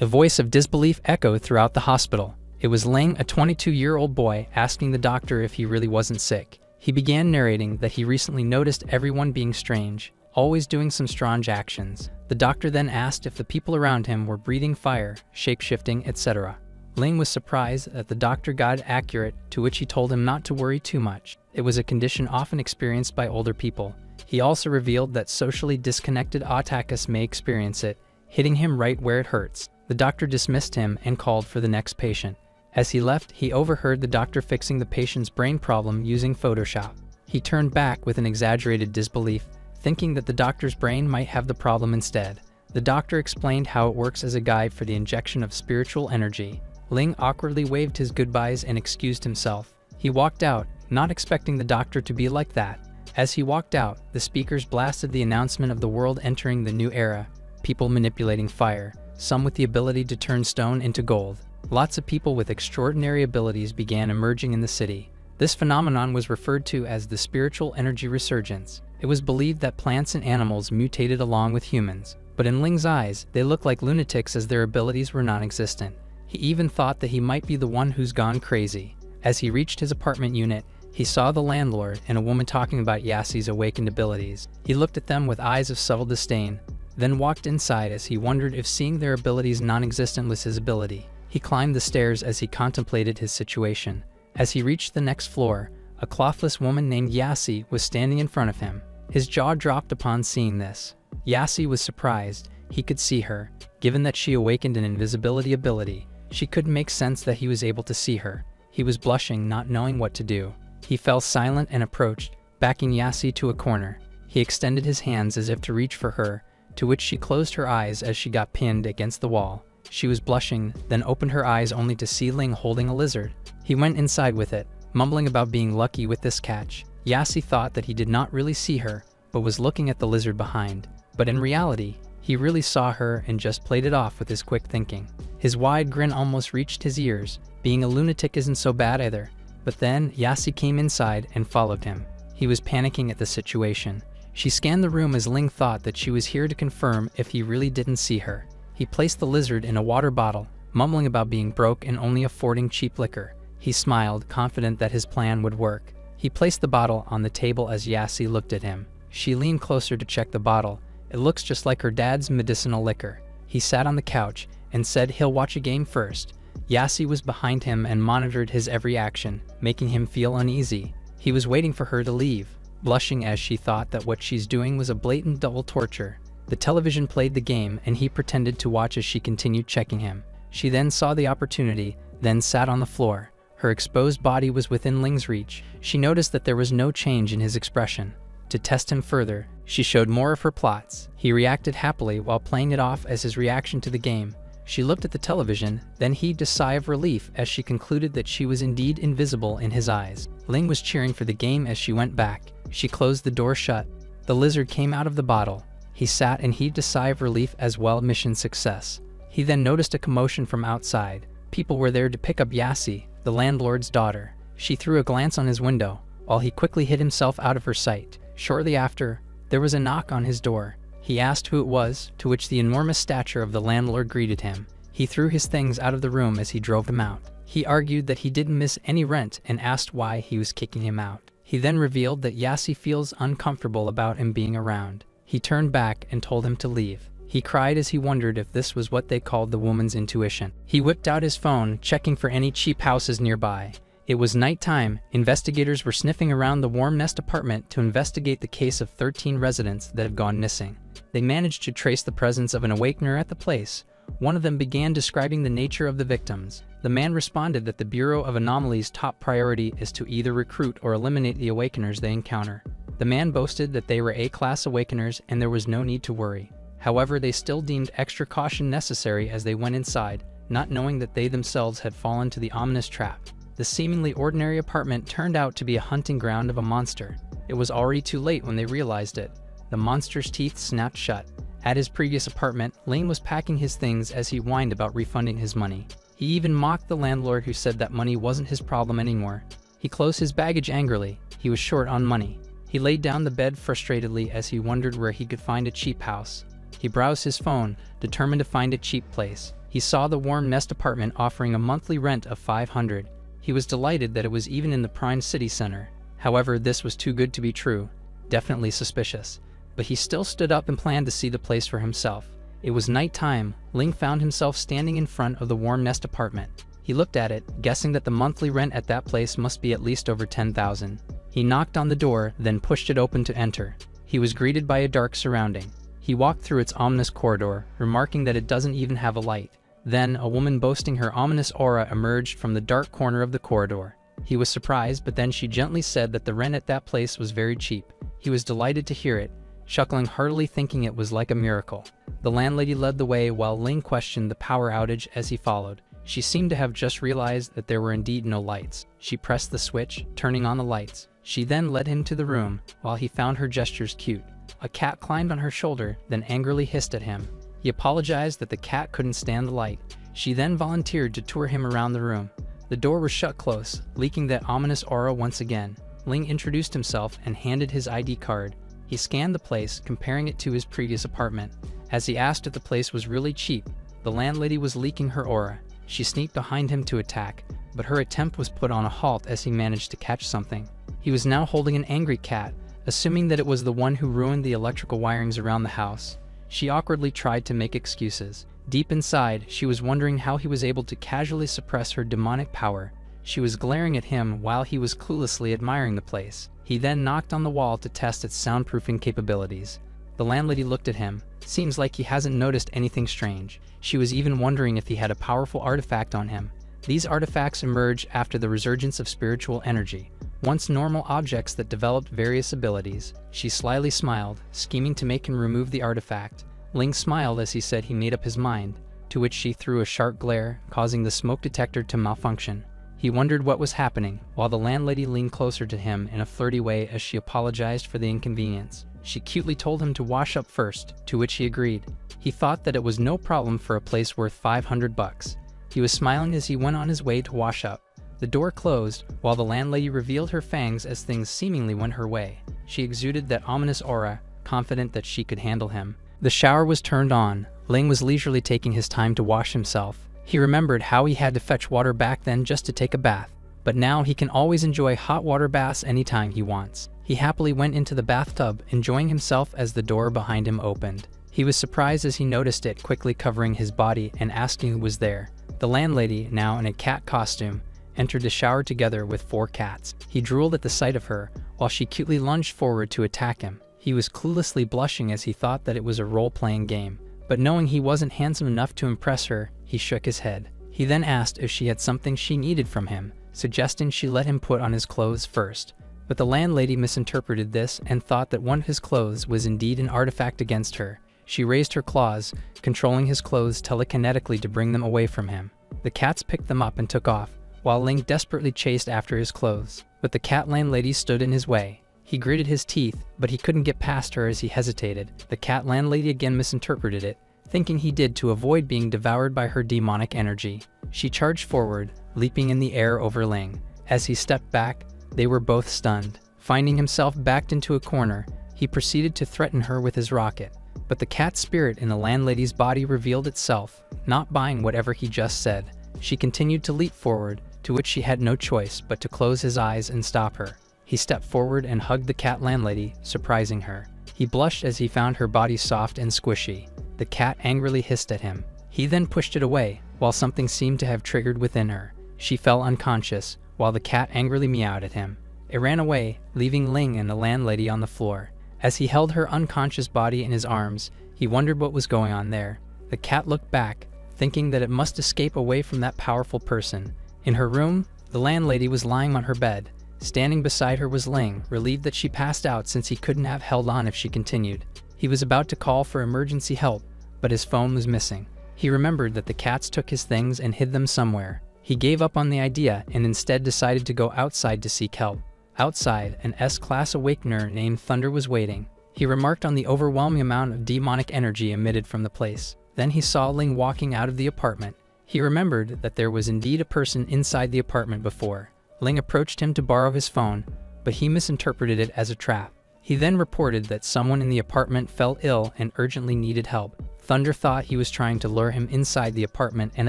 A voice of disbelief echoed throughout the hospital. It was Ling, a 22-year-old boy, asking the doctor if he really wasn't sick. He began narrating that he recently noticed everyone being strange, always doing some strange actions. The doctor then asked if the people around him were breathing fire, shape-shifting, etc. Ling was surprised that the doctor got accurate, to which he told him not to worry too much. It was a condition often experienced by older people. He also revealed that socially disconnected otakus may experience it, hitting him right where it hurts. The doctor dismissed him and called for the next patient. As he left, he overheard the doctor fixing the patient's brain problem using Photoshop. He turned back with an exaggerated disbelief, thinking that the doctor's brain might have the problem instead. The doctor explained how it works as a guide for the injection of spiritual energy. Ling awkwardly waved his goodbyes and excused himself. He walked out, not expecting the doctor to be like that. As he walked out, the speakers blasted the announcement of the world entering the new era, people manipulating fire, some with the ability to turn stone into gold. Lots of people with extraordinary abilities began emerging in the city. This phenomenon was referred to as the spiritual energy resurgence. It was believed that plants and animals mutated along with humans, but in Ling's eyes, they looked like lunatics as their abilities were non-existent. He even thought that he might be the one who's gone crazy. As he reached his apartment unit, he saw the landlord and a woman talking about Yassi's awakened abilities. He looked at them with eyes of subtle disdain, then walked inside as he wondered if seeing their abilities non-existent was his ability. He climbed the stairs as he contemplated his situation. As he reached the next floor, a clothless woman named Yassi was standing in front of him. His jaw dropped upon seeing this. Yassi was surprised. He could see her. Given that she awakened an invisibility ability, she couldn't make sense that he was able to see her. He was blushing, not knowing what to do. He fell silent and approached, backing Yassi to a corner. He extended his hands as if to reach for her, to which she closed her eyes as she got pinned against the wall. She was blushing, then opened her eyes only to see Ling holding a lizard. He went inside with it, mumbling about being lucky with this catch. Yassi thought that he did not really see her, but was looking at the lizard behind. But in reality, he really saw her and just played it off with his quick thinking. His wide grin almost reached his ears. Being a lunatic isn't so bad either. But then, Yassi came inside and followed him. He was panicking at the situation. She scanned the room as Ling thought that she was here to confirm if he really didn't see her. He placed the lizard in a water bottle, mumbling about being broke and only affording cheap liquor. He smiled, confident that his plan would work. He placed the bottle on the table as Yassi looked at him. She leaned closer to check the bottle. It looks just like her dad's medicinal liquor. He sat on the couch and said he'll watch a game first. Yassi was behind him and monitored his every action, making him feel uneasy. He was waiting for her to leave, blushing as she thought that what she's doing was a blatant double torture. The television played the game and he pretended to watch as she continued checking him. She then saw the opportunity, then sat on the floor. Her exposed body was within Ling's reach. She noticed that there was no change in his expression. To test him further, she showed more of her plots. He reacted happily while playing it off as his reaction to the game. She looked at the television, then heaved a sigh of relief as she concluded that she was indeed invisible in his eyes. Ling was cheering for the game as she went back. She closed the door shut. The lizard came out of the bottle. He sat and heaved a sigh of relief as well. Mission success. He then noticed a commotion from outside. People were there to pick up Yassi, the landlord's daughter. She threw a glance on his window, while he quickly hid himself out of her sight. Shortly after, there was a knock on his door. He asked who it was, to which the enormous stature of the landlord greeted him. He threw his things out of the room as he drove them out. He argued that he didn't miss any rent and asked why he was kicking him out. He then revealed that Yassi feels uncomfortable about him being around. He turned back and told him to leave. He cried as he wondered if this was what they called the woman's intuition. He whipped out his phone, checking for any cheap houses nearby. It was nighttime. Investigators were sniffing around the Warm Nest apartment to investigate the case of 13 residents that have gone missing. They managed to trace the presence of an awakener at the place. One of them began describing the nature of the victims. The man responded that the Bureau of Anomalies' top priority is to either recruit or eliminate the awakeners they encounter. The man boasted that they were A-class awakeners and there was no need to worry. However, they still deemed extra caution necessary as they went inside, not knowing that they themselves had fallen to the ominous trap. The seemingly ordinary apartment turned out to be a hunting ground of a monster. It was already too late when they realized it. The monster's teeth snapped shut. At his previous apartment, Lane was packing his things as he whined about refunding his money. He even mocked the landlord who said that money wasn't his problem anymore. He closed his baggage angrily. He was short on money. He laid down the bed frustratedly as he wondered where he could find a cheap house. He browsed his phone, determined to find a cheap place. He saw the warm nest apartment offering a monthly rent of $500. He was delighted that it was even in the prime city center. However, this was too good to be true. Definitely suspicious. But he still stood up and planned to see the place for himself. It was nighttime. Ling found himself standing in front of the warm nest apartment. He looked at it, guessing that the monthly rent at that place must be at least over $10,000. He knocked on the door, then pushed it open to enter. He was greeted by a dark surrounding. He walked through its ominous corridor, remarking that it doesn't even have a light. Then, a woman boasting her ominous aura emerged from the dark corner of the corridor. He was surprised, but then she gently said that the rent at that place was very cheap. He was delighted to hear it, chuckling heartily, thinking it was like a miracle. The landlady led the way while Ling questioned the power outage as he followed. She seemed to have just realized that there were indeed no lights. She pressed the switch, turning on the lights. She then led him to the room, while he found her gestures cute. A cat climbed on her shoulder, then angrily hissed at him. He apologized that the cat couldn't stand the light. She then volunteered to tour him around the room. The door was shut close, leaking that ominous aura once again. Ling introduced himself and handed his ID card. He scanned the place, comparing it to his previous apartment. As he asked if the place was really cheap, the landlady was leaking her aura. She sneaked behind him to attack, but her attempt was put on a halt as he managed to catch something. He was now holding an angry cat, assuming that it was the one who ruined the electrical wirings around the house. She awkwardly tried to make excuses. Deep inside, she was wondering how he was able to casually suppress her demonic power. She was glaring at him while he was cluelessly admiring the place. He then knocked on the wall to test its soundproofing capabilities. The landlady looked at him. Seems like he hasn't noticed anything strange. She was even wondering if he had a powerful artifact on him. These artifacts emerge after the resurgence of spiritual energy, once normal objects that developed various abilities. She slyly smiled, scheming to make him remove the artifact. Ling smiled as he said he made up his mind, to which she threw a sharp glare, causing the smoke detector to malfunction. He wondered what was happening, while the landlady leaned closer to him in a flirty way as she apologized for the inconvenience. She cutely told him to wash up first, to which he agreed. He thought that it was no problem for a place worth $500. He was smiling as he went on his way to wash up. The door closed, while the landlady revealed her fangs as things seemingly went her way. She exuded that ominous aura, confident that she could handle him. The shower was turned on. Ling was leisurely taking his time to wash himself. He remembered how he had to fetch water back then just to take a bath. But now he can always enjoy hot water baths anytime he wants. He happily went into the bathtub, enjoying himself as the door behind him opened. He was surprised as he noticed it quickly covering his body and asking who was there. The landlady, now in a cat costume, entered the shower together with 4 cats. He drooled at the sight of her, while she cutely lunged forward to attack him. He was cluelessly blushing as he thought that it was a role-playing game, but knowing he wasn't handsome enough to impress her, he shook his head. He then asked if she had something she needed from him, suggesting she let him put on his clothes first. But the landlady misinterpreted this and thought that one of his clothes was indeed an artifact against her. She raised her claws, controlling his clothes telekinetically to bring them away from him. The cats picked them up and took off, while Ling desperately chased after his clothes. But the cat landlady stood in his way. He gritted his teeth, but he couldn't get past her as he hesitated. The cat landlady again misinterpreted it, thinking he did to avoid being devoured by her demonic energy. She charged forward, leaping in the air over Ling. As he stepped back, they were both stunned. Finding himself backed into a corner, he proceeded to threaten her with his rocket. But the cat spirit in the landlady's body revealed itself, not buying whatever he just said. She continued to leap forward, to which she had no choice but to close his eyes and stop her. He stepped forward and hugged the cat landlady, surprising her. He blushed as he found her body soft and squishy. The cat angrily hissed at him. He then pushed it away, while something seemed to have triggered within her. She fell unconscious, while the cat angrily meowed at him. It ran away, leaving Ling and the landlady on the floor. As he held her unconscious body in his arms, he wondered what was going on there. The cat looked back, thinking that it must escape away from that powerful person. In her room, the landlady was lying on her bed. Standing beside her was Ling, relieved that she passed out since he couldn't have held on if she continued. He was about to call for emergency help, but his phone was missing. He remembered that the cats took his things and hid them somewhere. He gave up on the idea and instead decided to go outside to seek help. Outside, an S-class awakener named Thunder was waiting. He remarked on the overwhelming amount of demonic energy emitted from the place. Then he saw Ling walking out of the apartment. He remembered that there was indeed a person inside the apartment before. Ling approached him to borrow his phone, but he misinterpreted it as a trap. He then reported that someone in the apartment fell ill and urgently needed help. Thunder thought he was trying to lure him inside the apartment and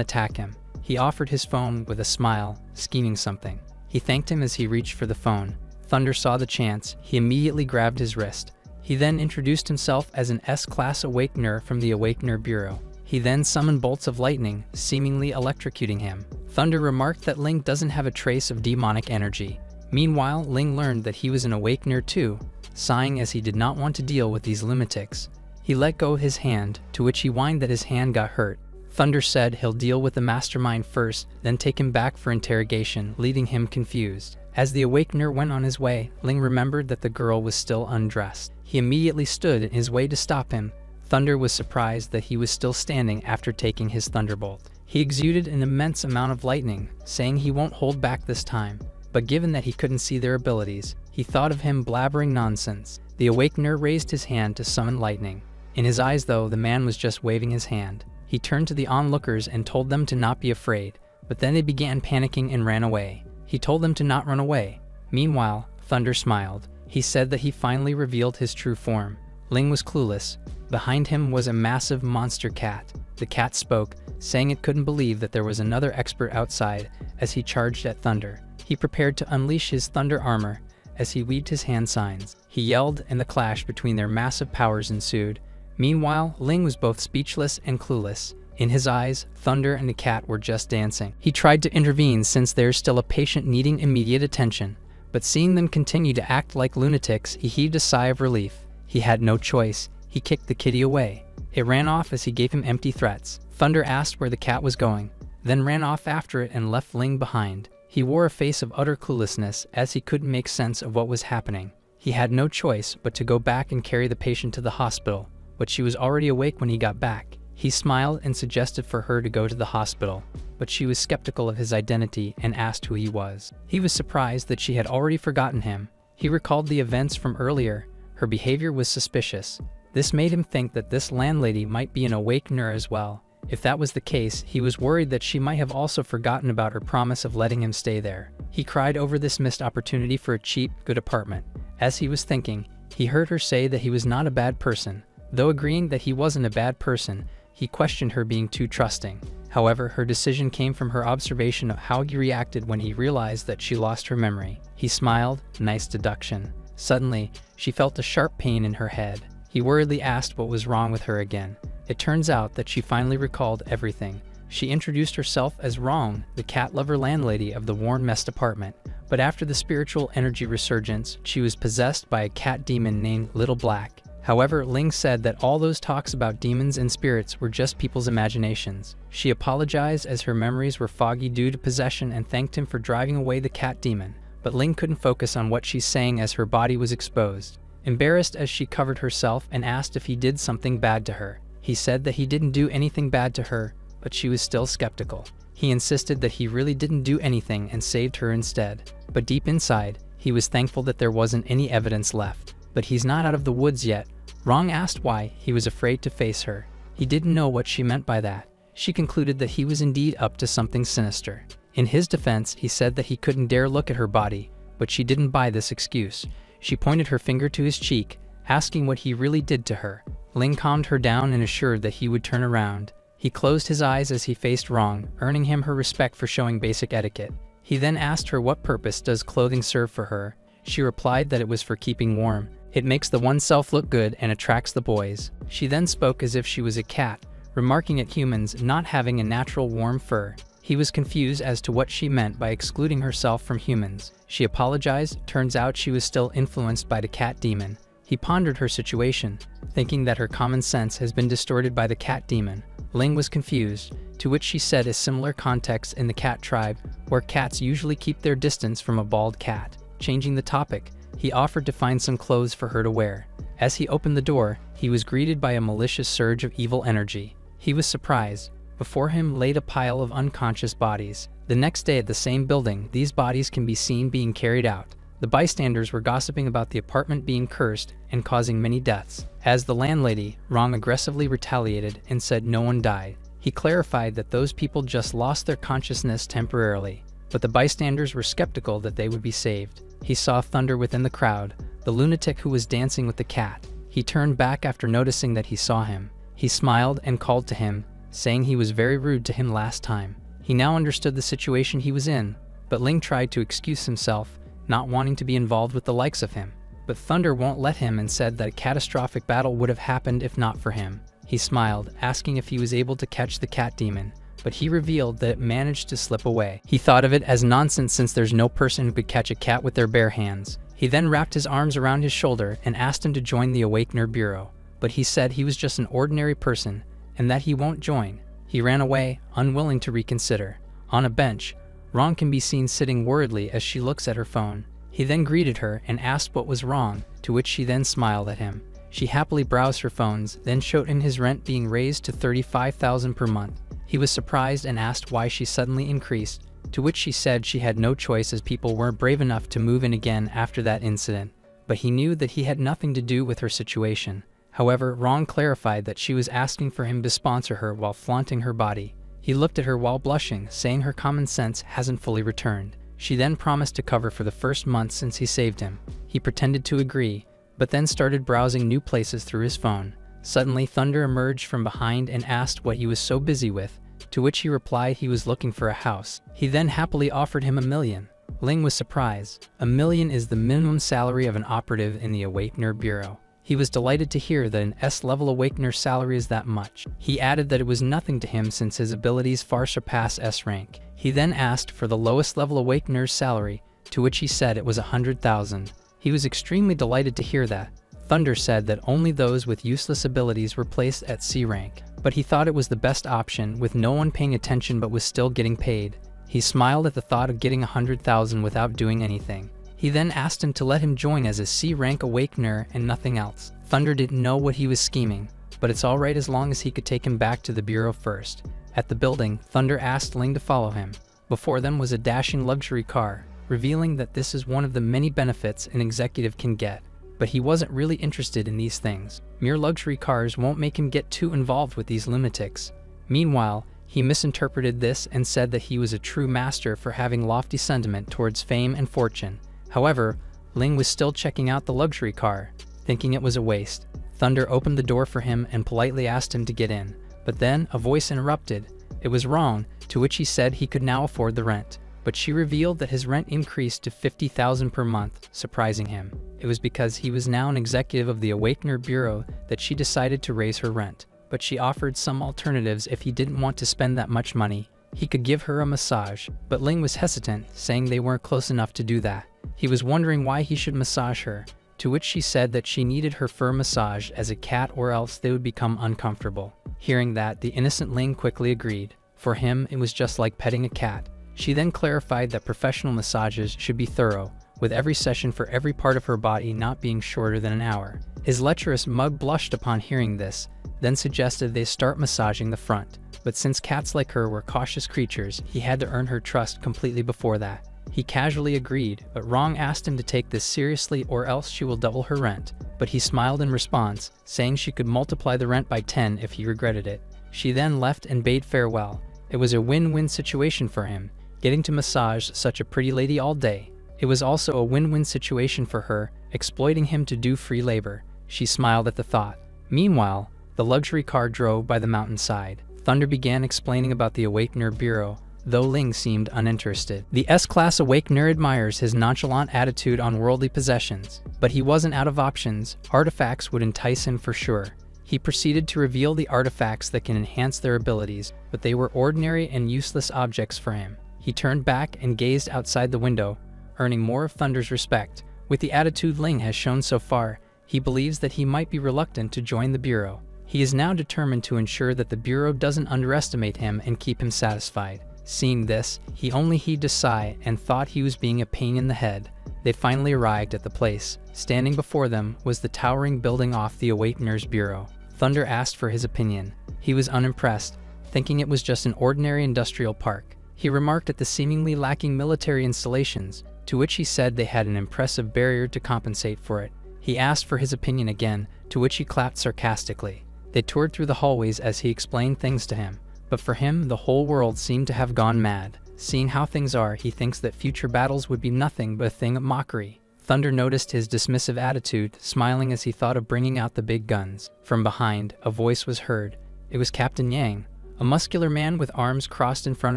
attack him. He offered his phone with a smile, scheming something. He thanked him as he reached for the phone. Thunder saw the chance. He immediately grabbed his wrist. He then introduced himself as an S-Class Awakener from the Awakener Bureau. He then summoned bolts of lightning, seemingly electrocuting him. Thunder remarked that Ling doesn't have a trace of demonic energy. Meanwhile, Ling learned that he was an Awakener too, sighing as he did not want to deal with these lunatics. He let go of his hand, to which he whined that his hand got hurt. Thunder said he'll deal with the mastermind first, then take him back for interrogation, leaving him confused. As the Awakener went on his way, Ling remembered that the girl was still undressed. He immediately stood in his way to stop him. Thunder was surprised that he was still standing after taking his thunderbolt. He exuded an immense amount of lightning, saying he won't hold back this time. But given that he couldn't see their abilities, he thought of him blabbering nonsense. The Awakener raised his hand to summon lightning. In his eyes, though, the man was just waving his hand. He turned to the onlookers and told them to not be afraid, but then they began panicking and ran away. He told them to not run away. Meanwhile, Thunder smiled. He said that he finally revealed his true form. Ling was clueless. Behind him was a massive monster cat. The cat spoke, saying it couldn't believe that there was another expert outside as he charged at Thunder. He prepared to unleash his thunder armor as he weaved his hand signs. He yelled, and the clash between their massive powers ensued. Meanwhile, Ling was both speechless and clueless. In his eyes, Thunder and the cat were just dancing. He tried to intervene since there's still a patient needing immediate attention, but seeing them continue to act like lunatics, he heaved a sigh of relief. He had no choice. He kicked the kitty away. It ran off as he gave him empty threats. Thunder asked where the cat was going, then ran off after it and left Ling behind. He wore a face of utter cluelessness as he couldn't make sense of what was happening. He had no choice but to go back and carry the patient to the hospital, but she was already awake when he got back. He smiled and suggested for her to go to the hospital, but she was skeptical of his identity and asked who he was. He was surprised that she had already forgotten him. He recalled the events from earlier. Her behavior was suspicious. This made him think that this landlady might be an Awakener as well. If that was the case, he was worried that she might have also forgotten about her promise of letting him stay there. He cried over this missed opportunity for a cheap, good apartment. As he was thinking, he heard her say that he was not a bad person. Though agreeing that he wasn't a bad person, he questioned her being too trusting. However, her decision came from her observation of how he reacted when he realized that she lost her memory. He smiled, nice deduction. Suddenly, she felt a sharp pain in her head. He worriedly asked what was wrong with her again. It turns out that she finally recalled everything. She introduced herself as Wrong, the cat lover landlady of the worn messed apartment. But after the spiritual energy resurgence, she was possessed by a cat demon named Little Black. However, Ling said that all those talks about demons and spirits were just people's imaginations. She apologized as her memories were foggy due to possession and thanked him for driving away the cat demon. But Ling couldn't focus on what she's saying as her body was exposed. Embarrassed as she covered herself and asked if he did something bad to her. He said that he didn't do anything bad to her, but she was still skeptical. He insisted that he really didn't do anything and saved her instead. But deep inside, he was thankful that there wasn't any evidence left. But he's not out of the woods yet. Wrong asked why he was afraid to face her. He didn't know what she meant by that. She concluded that he was indeed up to something sinister. In his defense, he said that he couldn't dare look at her body, but she didn't buy this excuse. She pointed her finger to his cheek, asking what he really did to her. Ling calmed her down and assured that he would turn around. He closed his eyes as he faced Wrong, earning him her respect for showing basic etiquette. He then asked her what purpose does clothing serve for her. She replied that it was for keeping warm. It makes the oneself look good and attracts the boys. She then spoke as if she was a cat, remarking at humans not having a natural warm fur. He was confused as to what she meant by excluding herself from humans. She apologized. Turns out she was still influenced by the cat demon. He pondered her situation, thinking that her common sense has been distorted by the cat demon. Ling was confused, to which she said a similar context in the cat tribe, where cats usually keep their distance from a bald cat. Changing the topic, he offered to find some clothes for her to wear. As he opened the door, he was greeted by a malicious surge of evil energy. He was surprised. Before him laid a pile of unconscious bodies. The next day at the same building, these bodies can be seen being carried out. The bystanders were gossiping about the apartment being cursed and causing many deaths. As the landlady, Wrong aggressively retaliated and said no one died. He clarified that those people just lost their consciousness temporarily, but the bystanders were skeptical that they would be saved. He saw Thunder within the crowd, the lunatic who was dancing with the cat. He turned back after noticing that he saw him. He smiled and called to him, saying he was very rude to him last time. He now understood the situation he was in, but Ling tried to excuse himself, not wanting to be involved with the likes of him. But Thunder won't let him and said that a catastrophic battle would have happened if not for him. He smiled, asking if he was able to catch the cat demon, but he revealed that it managed to slip away. He thought of it as nonsense since there's no person who could catch a cat with their bare hands. He then wrapped his arms around his shoulder and asked him to join the Awakener Bureau, but he said he was just an ordinary person and that he won't join. He ran away, unwilling to reconsider. On a bench, Ron can be seen sitting worriedly as she looks at her phone. He then greeted her and asked what was wrong, to which she then smiled at him. She happily browsed her phones, then showed him his rent being raised to $35,000 per month. He was surprised and asked why she suddenly increased, to which she said she had no choice as people weren't brave enough to move in again after that incident. But he knew that he had nothing to do with her situation. However, Ron clarified that she was asking for him to sponsor her while flaunting her body. He looked at her while blushing, saying her common sense hasn't fully returned. She then promised to cover for the first month since he saved him. He pretended to agree, but then started browsing new places through his phone. Suddenly, Thunder emerged from behind and asked what he was so busy with, to which he replied he was looking for a house. He then happily offered him $1 million. Ling was surprised. $1 million is the minimum salary of an operative in the Awakener Bureau. He was delighted to hear that an S-level Awakener salary is that much. He added that it was nothing to him since his abilities far surpass S rank. He then asked for the lowest level Awakener's salary, to which he said it was $100,000. He was extremely delighted to hear that. Thunder said that only those with useless abilities were placed at C rank, but he thought it was the best option with no one paying attention but was still getting paid. He smiled at the thought of getting $100,000 without doing anything. He then asked him to let him join as a C-rank Awakener and nothing else. Thunder didn't know what he was scheming, but it's alright as long as he could take him back to the Bureau first. At the building, Thunder asked Ling to follow him. Before them was a dashing luxury car, revealing that this is one of the many benefits an executive can get. But he wasn't really interested in these things. Mere luxury cars won't make him get too involved with these lunatics. Meanwhile, he misinterpreted this and said that he was a true master for having lofty sentiment towards fame and fortune. However, Ling was still checking out the luxury car, thinking it was a waste. Thunder opened the door for him and politely asked him to get in, but then a voice interrupted. It was Ron, to which he said he could now afford the rent, but she revealed that his rent increased to $50,000 per month, surprising him. It was because he was now an executive of the Awakener Bureau that she decided to raise her rent, but she offered some alternatives if he didn't want to spend that much money. He could give her a massage, but Ling was hesitant, saying they weren't close enough to do that. He was wondering why he should massage her, to which she said that she needed her fur massage as a cat or else they would become uncomfortable. Hearing that, the innocent Ling quickly agreed. For him, it was just like petting a cat. She then clarified that professional massages should be thorough, with every session for every part of her body not being shorter than an hour. His lecherous mug blushed upon hearing this, then suggested they start massaging the front. But since cats like her were cautious creatures, he had to earn her trust completely before that. He casually agreed, but Rong asked him to take this seriously or else she will double her rent. But he smiled in response, saying she could multiply the rent by 10 if he regretted it. She then left and bade farewell. It was a win-win situation for him, getting to massage such a pretty lady all day. It was also a win-win situation for her, exploiting him to do free labor. She smiled at the thought. Meanwhile, the luxury car drove by the mountainside. Thunder began explaining about the Awakener Bureau, though Ling seemed uninterested. The S-Class Awakener admires his nonchalant attitude on worldly possessions, but he wasn't out of options. Artifacts would entice him for sure. He proceeded to reveal the artifacts that can enhance their abilities, but they were ordinary and useless objects for him. He turned back and gazed outside the window, earning more of Thunder's respect. With the attitude Ling has shown so far, he believes that he might be reluctant to join the Bureau. He is now determined to ensure that the Bureau doesn't underestimate him and keep him satisfied. Seeing this, he only heaved a sigh and thought he was being a pain in the head. They finally arrived at the place. Standing before them was the towering building off the Awakener's Bureau. Thunder asked for his opinion. He was unimpressed, thinking it was just an ordinary industrial park. He remarked at the seemingly lacking military installations, to which he said they had an impressive barrier to compensate for it. He asked for his opinion again, to which he clapped sarcastically. They toured through the hallways as he explained things to him. But for him, the whole world seemed to have gone mad. Seeing how things are, he thinks that future battles would be nothing but a thing of mockery. Thunder noticed his dismissive attitude, smiling as he thought of bringing out the big guns. From behind, a voice was heard. It was Captain Yang, a muscular man with arms crossed in front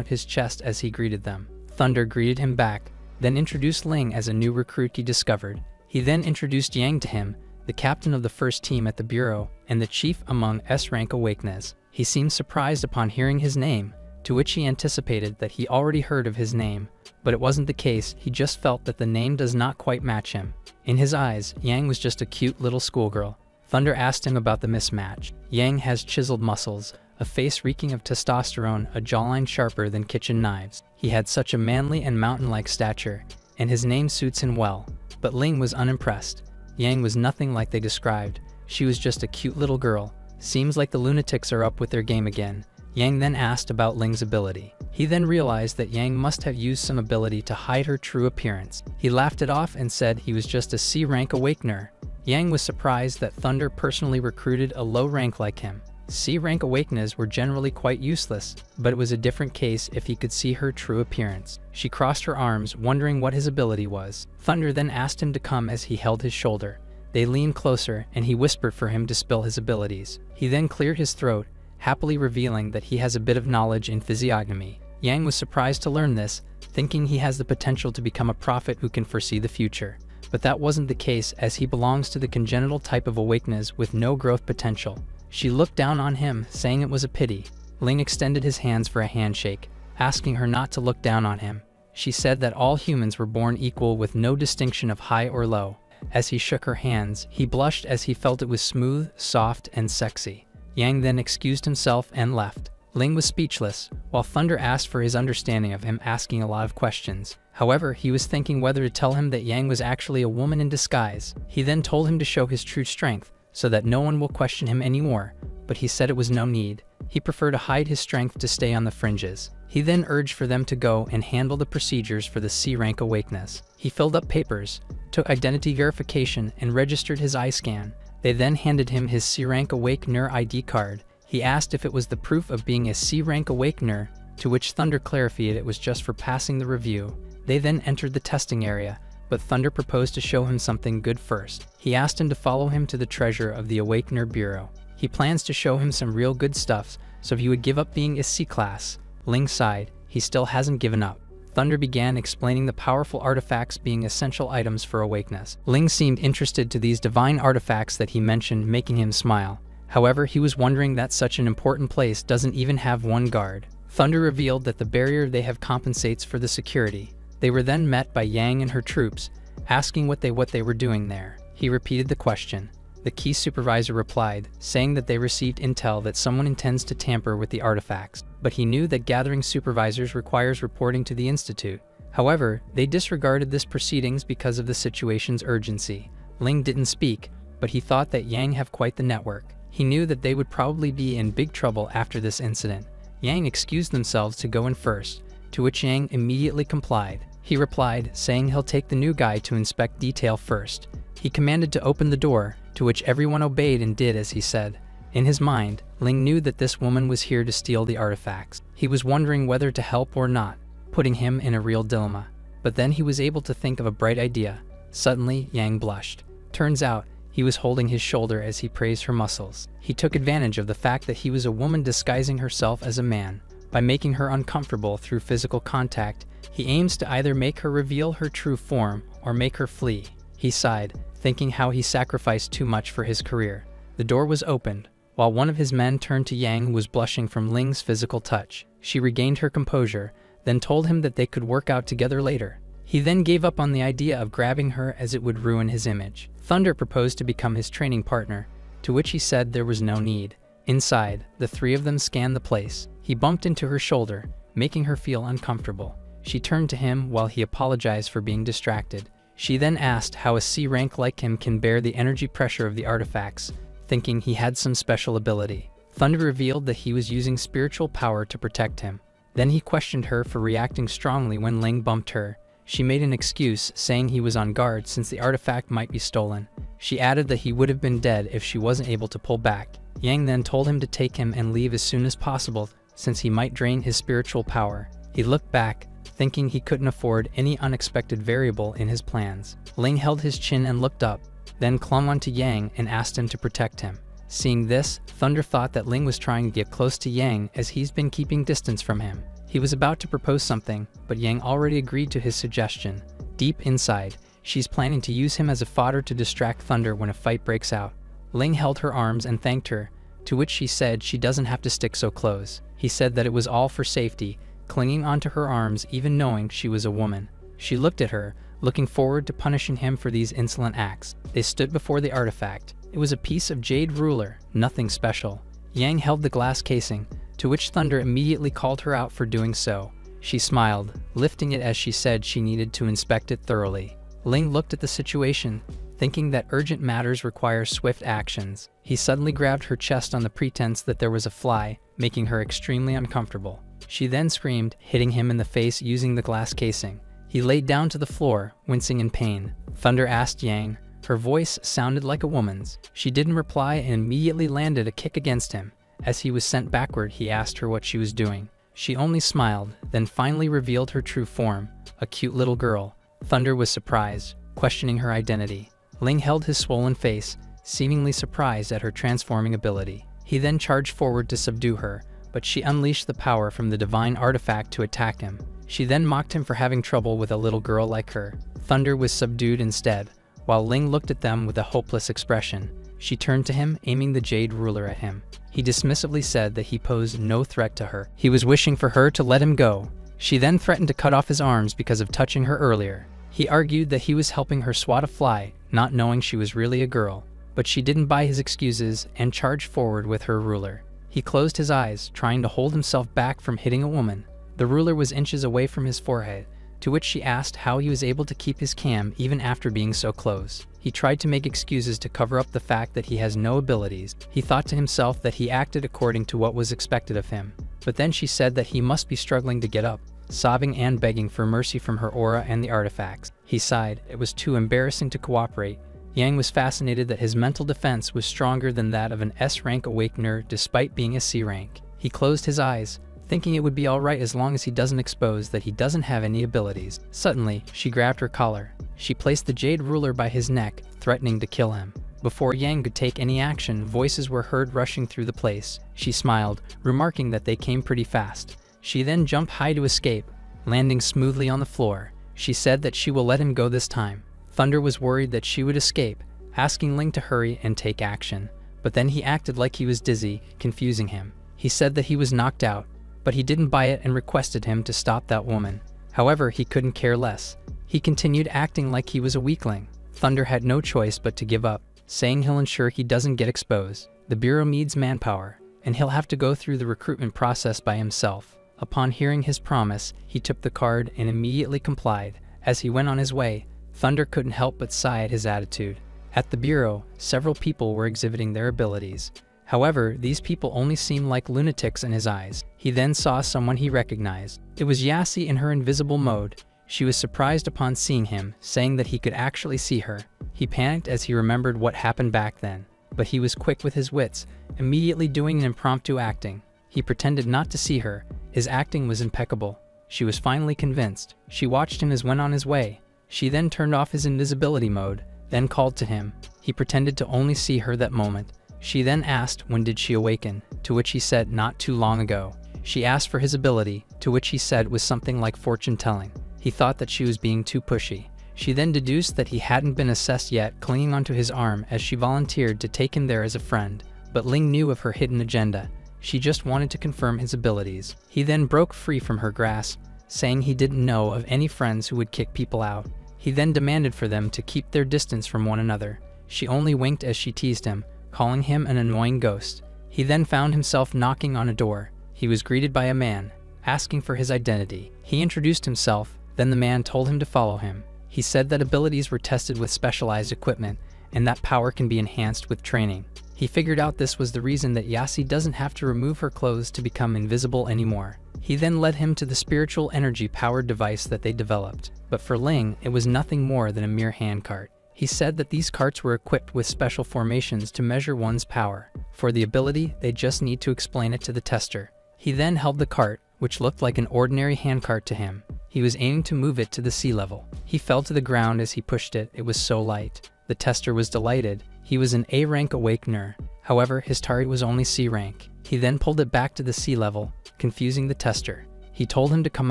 of his chest as he greeted them. Thunder greeted him back, then introduced Ling as a new recruit he discovered. He then introduced Yang to him, the captain of the first team at the bureau, and the chief among S-rank Awakeners. He seemed surprised upon hearing his name, to which he anticipated that he already heard of his name, but it wasn't the case. He just felt that the name does not quite match him. In his eyes, Yang was just a cute little schoolgirl. Thunder asked him about the mismatch. Yang has chiseled muscles, a face reeking of testosterone, a jawline sharper than kitchen knives. He had such a manly and mountain-like stature, and his name suits him well. But Ling was unimpressed. Yang was nothing like they described. She was just a cute little girl. Seems like the lunatics are up with their game again. Yang then asked about Ling's ability. He then realized that Yang must have used some ability to hide her true appearance. He laughed it off and said he was just a C-rank Awakener. Yang was surprised that Thunder personally recruited a low rank like him. C-rank Awakeners were generally quite useless, but it was a different case if he could see her true appearance. She crossed her arms, wondering what his ability was. Thunder then asked him to come as he held his shoulder. They leaned closer, and he whispered for him to spill his abilities. He then cleared his throat, happily revealing that he has a bit of knowledge in physiognomy. Yang was surprised to learn this, thinking he has the potential to become a prophet who can foresee the future. But that wasn't the case, as he belongs to the congenital type of Awakeners with no growth potential. She looked down on him, saying it was a pity. Ling extended his hands for a handshake, asking her not to look down on him. She said that all humans were born equal with no distinction of high or low. As he shook her hands, he blushed as he felt it was smooth, soft, and sexy. Yang then excused himself and left. Ling was speechless, while Thunder asked for his understanding of him, asking a lot of questions. However, he was thinking whether to tell him that Yang was actually a woman in disguise. He then told him to show his true strength, so that no one will question him anymore, but he said it was no need. He preferred to hide his strength to stay on the fringes. He then urged for them to go and handle the procedures for the C-rank Awakeners. He filled up papers, took identity verification, and registered his eye scan. They then handed him his C-rank Awakener ID card. He asked if it was the proof of being a C-rank Awakener, to which Thunder clarified it was just for passing the review. They then entered the testing area, but Thunder proposed to show him something good first. He asked him to follow him to the treasure of the Awakener Bureau. He plans to show him some real good stuff, so he would give up being a C-class. Ling sighed. He still hasn't given up. Thunder began explaining the powerful artifacts being essential items for Awakeners. Ling seemed interested to these divine artifacts that he mentioned, making him smile. However, he was wondering that such an important place doesn't even have one guard. Thunder revealed that the barrier they have compensates for the security. They were then met by Yang and her troops, asking what they were doing there. He repeated the question. The key supervisor replied, saying that they received intel that someone intends to tamper with the artifacts, but he knew that gathering supervisors requires reporting to the Institute. However, they disregarded this proceedings because of the situation's urgency. Ling didn't speak, but he thought that Yang have quite the network. He knew that they would probably be in big trouble after this incident. Yang excused themselves to go in first, to which Yang immediately complied. He replied, saying he'll take the new guy to inspect detail first. He commanded to open the door, to which everyone obeyed and did as he said. In his mind, Ling knew that this woman was here to steal the artifacts. He was wondering whether to help or not, putting him in a real dilemma. But then he was able to think of a bright idea. Suddenly, Yang blushed. Turns out, he was holding his shoulder as he praised her muscles. He took advantage of the fact that he was a woman disguising herself as a man. By making her uncomfortable through physical contact, he aims to either make her reveal her true form or make her flee. He sighed, thinking how he sacrificed too much for his career. The door was opened, while one of his men turned to Yang, who was blushing from Ling's physical touch. She regained her composure, then told him that they could work out together later. He then gave up on the idea of grabbing her as it would ruin his image. Thunder proposed to become his training partner, to which he said there was no need. Inside, the three of them scanned the place. He bumped into her shoulder, making her feel uncomfortable. She turned to him while he apologized for being distracted. She then asked how a C rank like him can bear the energy pressure of the artifacts, thinking he had some special ability. Thunder revealed that he was using spiritual power to protect him. Then he questioned her for reacting strongly when Ling bumped her. She made an excuse, saying he was on guard since the artifact might be stolen. She added that he would have been dead if she wasn't able to pull back. Yang then told him to take him and leave as soon as possible, since he might drain his spiritual power. He looked back, thinking he couldn't afford any unexpected variable in his plans. Ling held his chin and looked up, then clung onto Yang and asked him to protect him. Seeing this, Thunder thought that Ling was trying to get close to Yang as he's been keeping distance from him. He was about to propose something, but Yang already agreed to his suggestion. Deep inside, she's planning to use him as a fodder to distract Thunder when a fight breaks out. Ling held her arms and thanked her, to which she said she doesn't have to stick so close. He said that it was all for safety, clinging onto her arms even knowing she was a woman. She looked at her, looking forward to punishing him for these insolent acts. They stood before the artifact. It was a piece of jade ruler, nothing special. Yang held the glass casing, to which Thunder immediately called her out for doing so. She smiled, lifting it as she said she needed to inspect it thoroughly. Ling looked at the situation, thinking that urgent matters require swift actions. He suddenly grabbed her chest on the pretense that there was a fly, making her extremely uncomfortable. She then screamed, hitting him in the face using the glass casing. He laid down to the floor, wincing in pain. Thunder asked Yang. Her voice sounded like a woman's. She didn't reply and immediately landed a kick against him. As he was sent backward, he asked her what she was doing. She only smiled, then finally revealed her true form, a cute little girl. Thunder was surprised, questioning her identity. Ling held his swollen face, seemingly surprised at her transforming ability. He then charged forward to subdue her, but she unleashed the power from the divine artifact to attack him. She then mocked him for having trouble with a little girl like her. Thunder was subdued instead, while Ling looked at them with a hopeless expression. She turned to him, aiming the jade ruler at him. He dismissively said that he posed no threat to her. He was wishing for her to let him go. She then threatened to cut off his arms because of touching her earlier. He argued that he was helping her swat a fly, not knowing she was really a girl. But she didn't buy his excuses and charged forward with her ruler. He closed his eyes, trying to hold himself back from hitting a woman. The ruler was inches away from his forehead, to which she asked how he was able to keep his calm even after being so close. He tried to make excuses to cover up the fact that he has no abilities. He thought to himself that he acted according to what was expected of him. But then she said that he must be struggling to get up, sobbing and begging for mercy from her aura and the artifacts. He sighed. It was too embarrassing to cooperate. Yang was fascinated that his mental defense was stronger than that of an S-rank awakener despite being a C-rank. He closed his eyes, thinking it would be alright as long as he doesn't expose that he doesn't have any abilities. Suddenly, she grabbed her collar. She placed the jade ruler by his neck, threatening to kill him. Before Yang could take any action, voices were heard rushing through the place. She smiled, remarking that they came pretty fast. She then jumped high to escape, landing smoothly on the floor. She said that she will let him go this time. Thunder was worried that she would escape, asking Ling to hurry and take action. But then he acted like he was dizzy, confusing him. He said that he was knocked out, but he didn't buy it and requested him to stop that woman. However, he couldn't care less. He continued acting like he was a weakling. Thunder had no choice but to give up, saying he'll ensure he doesn't get exposed. The Bureau needs manpower, and he'll have to go through the recruitment process by himself. Upon hearing his promise, he took the card and immediately complied. As he went on his way, Thunder couldn't help but sigh at his attitude. At the Bureau, several people were exhibiting their abilities. However, these people only seemed like lunatics in his eyes. He then saw someone he recognized. It was Yassi in her invisible mode. She was surprised upon seeing him, saying that he could actually see her. He panicked as he remembered what happened back then, but he was quick with his wits, immediately doing an impromptu acting. He pretended not to see her. His acting was impeccable. She was finally convinced. She watched him as went on his way. She then turned off his invisibility mode, then called to him. He pretended to only see her that moment. She then asked when did she awaken, to which he said not too long ago. She asked for his ability, to which he said was something like fortune telling. He thought that she was being too pushy. She then deduced that he hadn't been assessed yet, clinging onto his arm as she volunteered to take him there as a friend. But Ling knew of her hidden agenda. She just wanted to confirm his abilities. He then broke free from her grasp, saying he didn't know of any friends who would kick people out. He then demanded for them to keep their distance from one another. She only winked as she teased him, calling him an annoying ghost. He then found himself knocking on a door. He was greeted by a man, asking for his identity. He introduced himself, then the man told him to follow him. He said that abilities were tested with specialized equipment, and that power can be enhanced with training. He figured out this was the reason that Yassi doesn't have to remove her clothes to become invisible anymore. He then led him to the spiritual energy-powered device that they developed. But for Ling, it was nothing more than a mere handcart. He said that these carts were equipped with special formations to measure one's power. For the ability, they just need to explain it to the tester. He then held the cart, which looked like an ordinary handcart to him. He was aiming to move it to the sea level. He fell to the ground as he pushed it. It was so light. The tester was delighted. He was an A rank awakener. However, his target was only C rank. He then pulled it back to the sea level, confusing the tester. He told him to come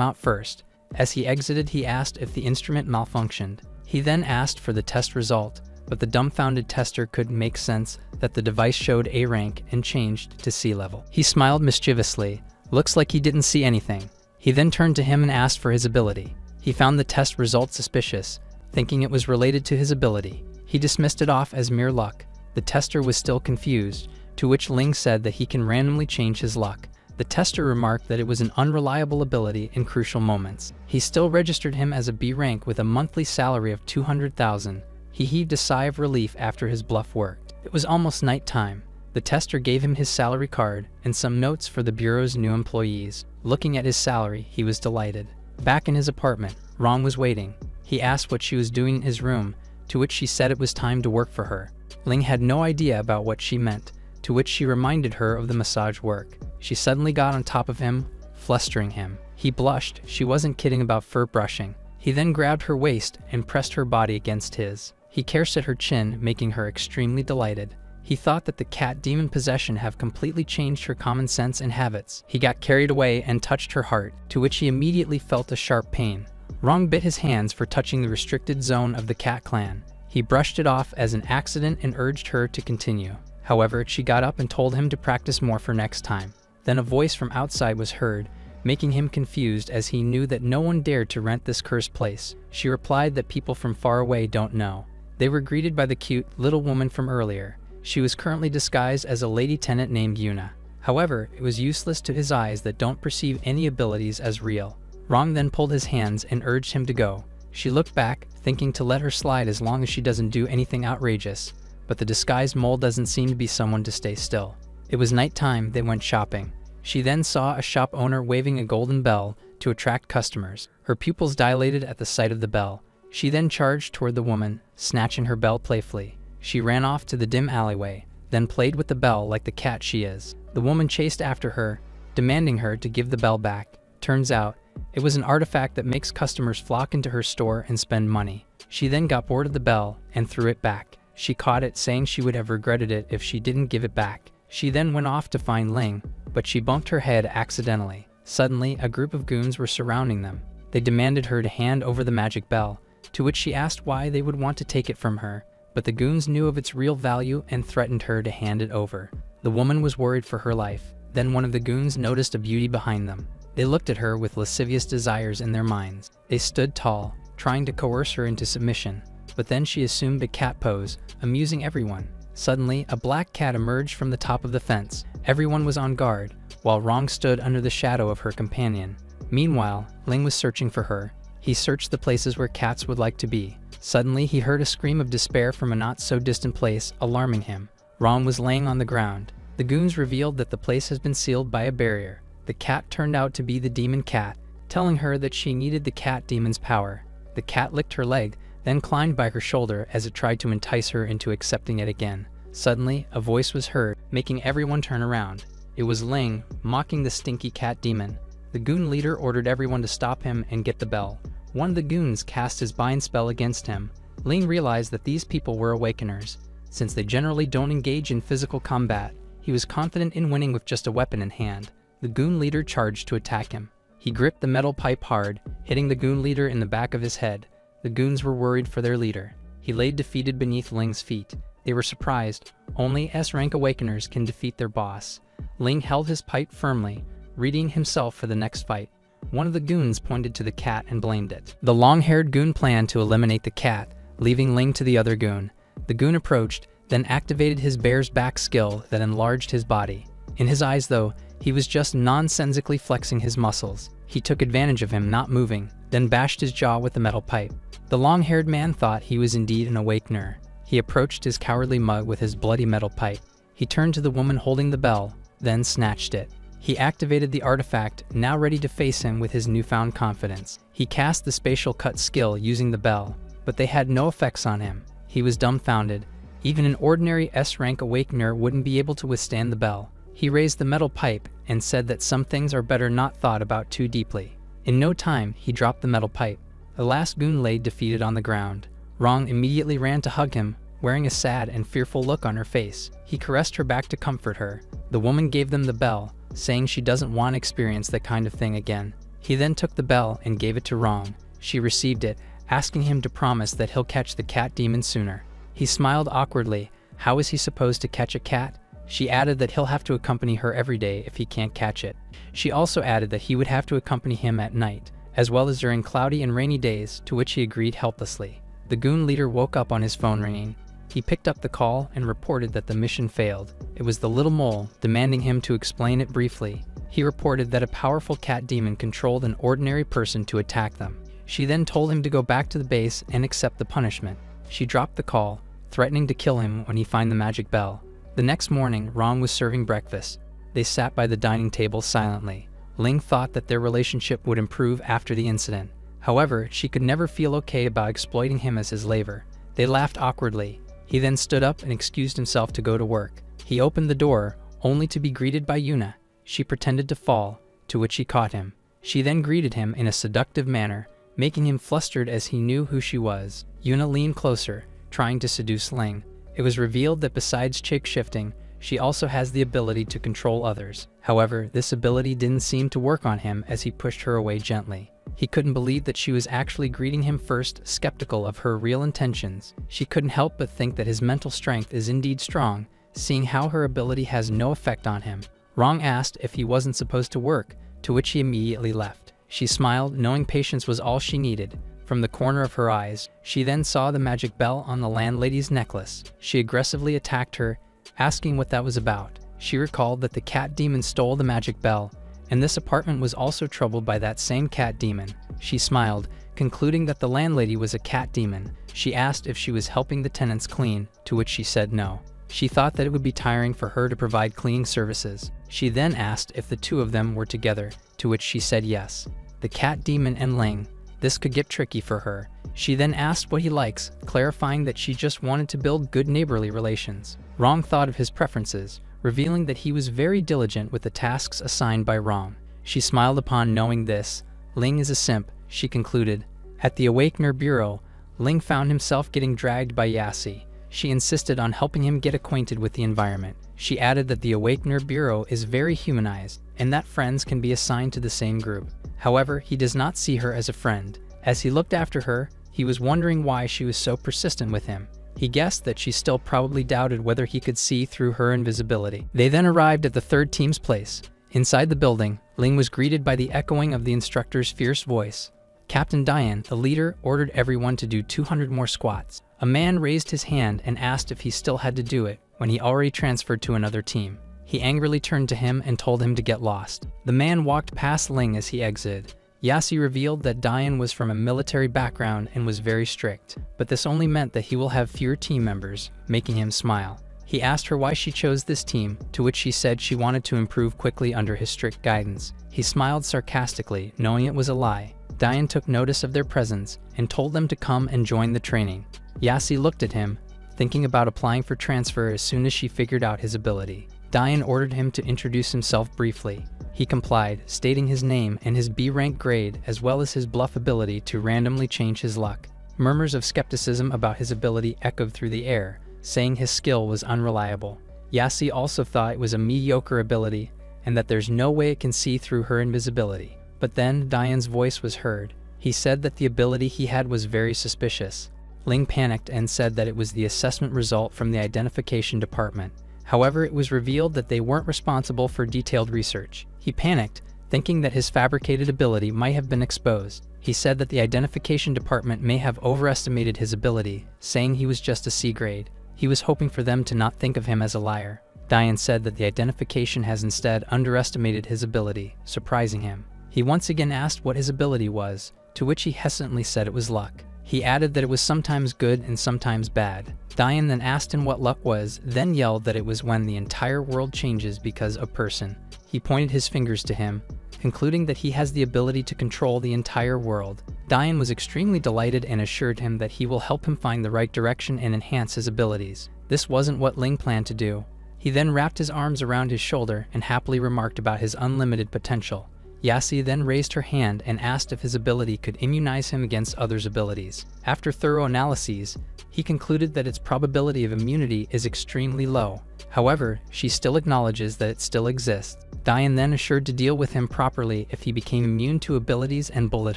out first. As he exited, he asked if the instrument malfunctioned. He then asked for the test result, but the dumbfounded tester couldn't make sense that the device showed A rank and changed to C level. He smiled mischievously. Looks like he didn't see anything. He then turned to him and asked for his ability. He found the test result suspicious, thinking it was related to his ability. He dismissed it off as mere luck. The tester was still confused, to which Ling said that he can randomly change his luck. The tester remarked that it was an unreliable ability in crucial moments. He still registered him as a B rank with a monthly salary of 200,000. He heaved a sigh of relief after his bluff worked. It was almost night time. The tester gave him his salary card and some notes for the bureau's new employees. Looking at his salary, he was delighted. Back in his apartment, Rong was waiting. He asked what she was doing in his room, to which she said it was time to work for her. Ling had no idea about what she meant, to which she reminded her of the massage work. She suddenly got on top of him, flustering him. He blushed. She wasn't kidding about fur brushing. He then grabbed her waist and pressed her body against his. He caressed at her chin, making her extremely delighted. He thought that the cat demon possession have completely changed her common sense and habits. He got carried away and touched her heart, to which he immediately felt a sharp pain. Rong bit his hands for touching the restricted zone of the cat clan. He brushed it off as an accident and urged her to continue. However, she got up and told him to practice more for next time. Then a voice from outside was heard, making him confused as he knew that no one dared to rent this cursed place. She replied that people from far away don't know. They were greeted by the cute little woman from earlier. She was currently disguised as a lady tenant named Yuna. However, it was useless to his eyes that don't perceive any abilities as real. Rong then pulled his hands and urged him to go. She looked back, thinking to let her slide as long as she doesn't do anything outrageous. But the disguised mole doesn't seem to be someone to stay still. It was nighttime. They went shopping. She then saw a shop owner waving a golden bell to attract customers. Her pupils dilated at the sight of the bell. She then charged toward the woman, snatching her bell playfully. She ran off to the dim alleyway, then played with the bell like the cat she is. The woman chased after her, demanding her to give the bell back. Turns out, it was an artifact that makes customers flock into her store and spend money. She then got bored of the bell and threw it back. She caught it, saying she would have regretted it if she didn't give it back. She then went off to find Ling, but she bumped her head accidentally. Suddenly, a group of goons were surrounding them. They demanded her to hand over the magic bell, to which she asked why they would want to take it from her, but the goons knew of its real value and threatened her to hand it over. The woman was worried for her life. Then one of the goons noticed a beauty behind them. They looked at her with lascivious desires in their minds. They stood tall, trying to coerce her into submission, but then she assumed a cat pose, amusing everyone. Suddenly, a black cat emerged from the top of the fence. Everyone was on guard, while Rong stood under the shadow of her companion. Meanwhile, Ling was searching for her. He searched the places where cats would like to be. Suddenly, he heard a scream of despair from a not-so-distant place, alarming him. Rong was laying on the ground. The goons revealed that the place has been sealed by a barrier. The cat turned out to be the demon cat, telling her that she needed the cat demon's power. The cat licked her leg, then climbed by her shoulder as it tried to entice her into accepting it again. Suddenly, a voice was heard, making everyone turn around. It was Ling, mocking the stinky cat demon. The goon leader ordered everyone to stop him and get the bell. One of the goons cast his bind spell against him. Ling realized that these people were awakeners. Since they generally don't engage in physical combat, he was confident in winning with just a weapon in hand. The goon leader charged to attack him. He gripped the metal pipe hard, hitting the goon leader in the back of his head. The goons were worried for their leader. He lay defeated beneath Ling's feet. They were surprised. Only S-rank awakeners can defeat their boss. Ling held his pipe firmly, readying himself for the next fight. One of the goons pointed to the cat and blamed it. The long-haired goon planned to eliminate the cat, leaving Ling to the other goon. The goon approached, then activated his bear's back skill that enlarged his body. In his eyes, though, he was just nonsensically flexing his muscles. He took advantage of him not moving, then bashed his jaw with the metal pipe. The long-haired man thought he was indeed an awakener. He approached his cowardly mug with his bloody metal pipe. He turned to the woman holding the bell, then snatched it. He activated the artifact, now ready to face him with his newfound confidence. He cast the spatial cut skill using the bell, but they had no effects on him. He was dumbfounded. Even an ordinary S-rank awakener wouldn't be able to withstand the bell. He raised the metal pipe and said that some things are better not thought about too deeply. In no time, he dropped the metal pipe. The last goon lay defeated on the ground. Rong immediately ran to hug him, wearing a sad and fearful look on her face. He caressed her back to comfort her. The woman gave them the bell, saying she doesn't want to experience that kind of thing again. He then took the bell and gave it to Rong. She received it, asking him to promise that he'll catch the cat demon sooner. He smiled awkwardly. How is he supposed to catch a cat? She added that he'll have to accompany her every day if he can't catch it. She also added that he would have to accompany him at night, as well as during cloudy and rainy days, to which he agreed helplessly. The goon leader woke up on his phone ringing. He picked up the call and reported that the mission failed. It was the little mole, demanding him to explain it briefly. He reported that a powerful cat demon controlled an ordinary person to attack them. She then told him to go back to the base and accept the punishment. She dropped the call, threatening to kill him when he found the magic bell. The next morning, Rong was serving breakfast. They sat by the dining table silently. Ling thought that their relationship would improve after the incident. However, she could never feel okay about exploiting him as his laver. They laughed awkwardly. He then stood up and excused himself to go to work. He opened the door, only to be greeted by Yuna. She pretended to fall, to which he caught him. She then greeted him in a seductive manner, making him flustered as he knew who she was. Yuna leaned closer, trying to seduce Ling. It was revealed that besides shape-shifting, she also has the ability to control others. However, this ability didn't seem to work on him as he pushed her away gently. He couldn't believe that she was actually greeting him first, skeptical of her real intentions. She couldn't help but think that his mental strength is indeed strong, seeing how her ability has no effect on him. Rong asked if he wasn't supposed to work, to which he immediately left. She smiled, knowing patience was all she needed. From the corner of her eyes, she then saw the magic bell on the landlady's necklace. She aggressively attacked her, asking what that was about. She recalled that the cat demon stole the magic bell, and this apartment was also troubled by that same cat demon. She smiled, concluding that the landlady was a cat demon. She asked if she was helping the tenants clean, to which she said no. She thought that it would be tiring for her to provide cleaning services. She then asked if the two of them were together, to which she said yes. The cat demon and Ling. This could get tricky for her. She then asked what he likes, clarifying that she just wanted to build good neighborly relations. Rong thought of his preferences, revealing that he was very diligent with the tasks assigned by Rong. She smiled upon knowing this. Ling is a simp, she concluded. At the Awakener Bureau, Ling found himself getting dragged by Yassi. She insisted on helping him get acquainted with the environment. She added that the Awakener Bureau is very humanized, and that friends can be assigned to the same group. However, he does not see her as a friend. As he looked after her, he was wondering why she was so persistent with him. He guessed that she still probably doubted whether he could see through her invisibility. They then arrived at the third team's place. Inside the building, Ling was greeted by the echoing of the instructor's fierce voice. Captain Diane, the leader, ordered everyone to do 200 more squats. A man raised his hand and asked if he still had to do it, when he already transferred to another team. He angrily turned to him and told him to get lost. The man walked past Ling as he exited. Yassi revealed that Diane was from a military background and was very strict, but this only meant that he will have fewer team members, making him smile. He asked her why she chose this team, to which she said she wanted to improve quickly under his strict guidance. He smiled sarcastically, knowing it was a lie. Diane took notice of their presence and told them to come and join the training. Yassi looked at him, thinking about applying for transfer as soon as she figured out his ability. Diane ordered him to introduce himself briefly. He complied, stating his name and his B-rank grade, as well as his bluff ability to randomly change his luck. Murmurs of skepticism about his ability echoed through the air, saying his skill was unreliable. Yassi also thought it was a mediocre ability, and that there's no way it can see through her invisibility. But then Diane's voice was heard. He said that the ability he had was very suspicious. Ling panicked and said that it was the assessment result from the identification department. However, it was revealed that they weren't responsible for detailed research. He panicked, thinking that his fabricated ability might have been exposed. He said that the identification department may have overestimated his ability, saying he was just a C grade. He was hoping for them to not think of him as a liar. Diane said that the identification has instead underestimated his ability, surprising him. He once again asked what his ability was, to which he hesitantly said it was luck. He added that it was sometimes good and sometimes bad. Diane then asked him what luck was, then yelled that it was when the entire world changes because of a person. He pointed his fingers to him, concluding that he has the ability to control the entire world. Diane was extremely delighted and assured him that he will help him find the right direction and enhance his abilities. This wasn't what Ling planned to do. He then wrapped his arms around his shoulder and happily remarked about his unlimited potential. Yassi then raised her hand and asked if his ability could immunize him against others' abilities. After thorough analyses, he concluded that its probability of immunity is extremely low. However, she still acknowledges that it still exists. Diane then assured to deal with him properly if he became immune to abilities and bullied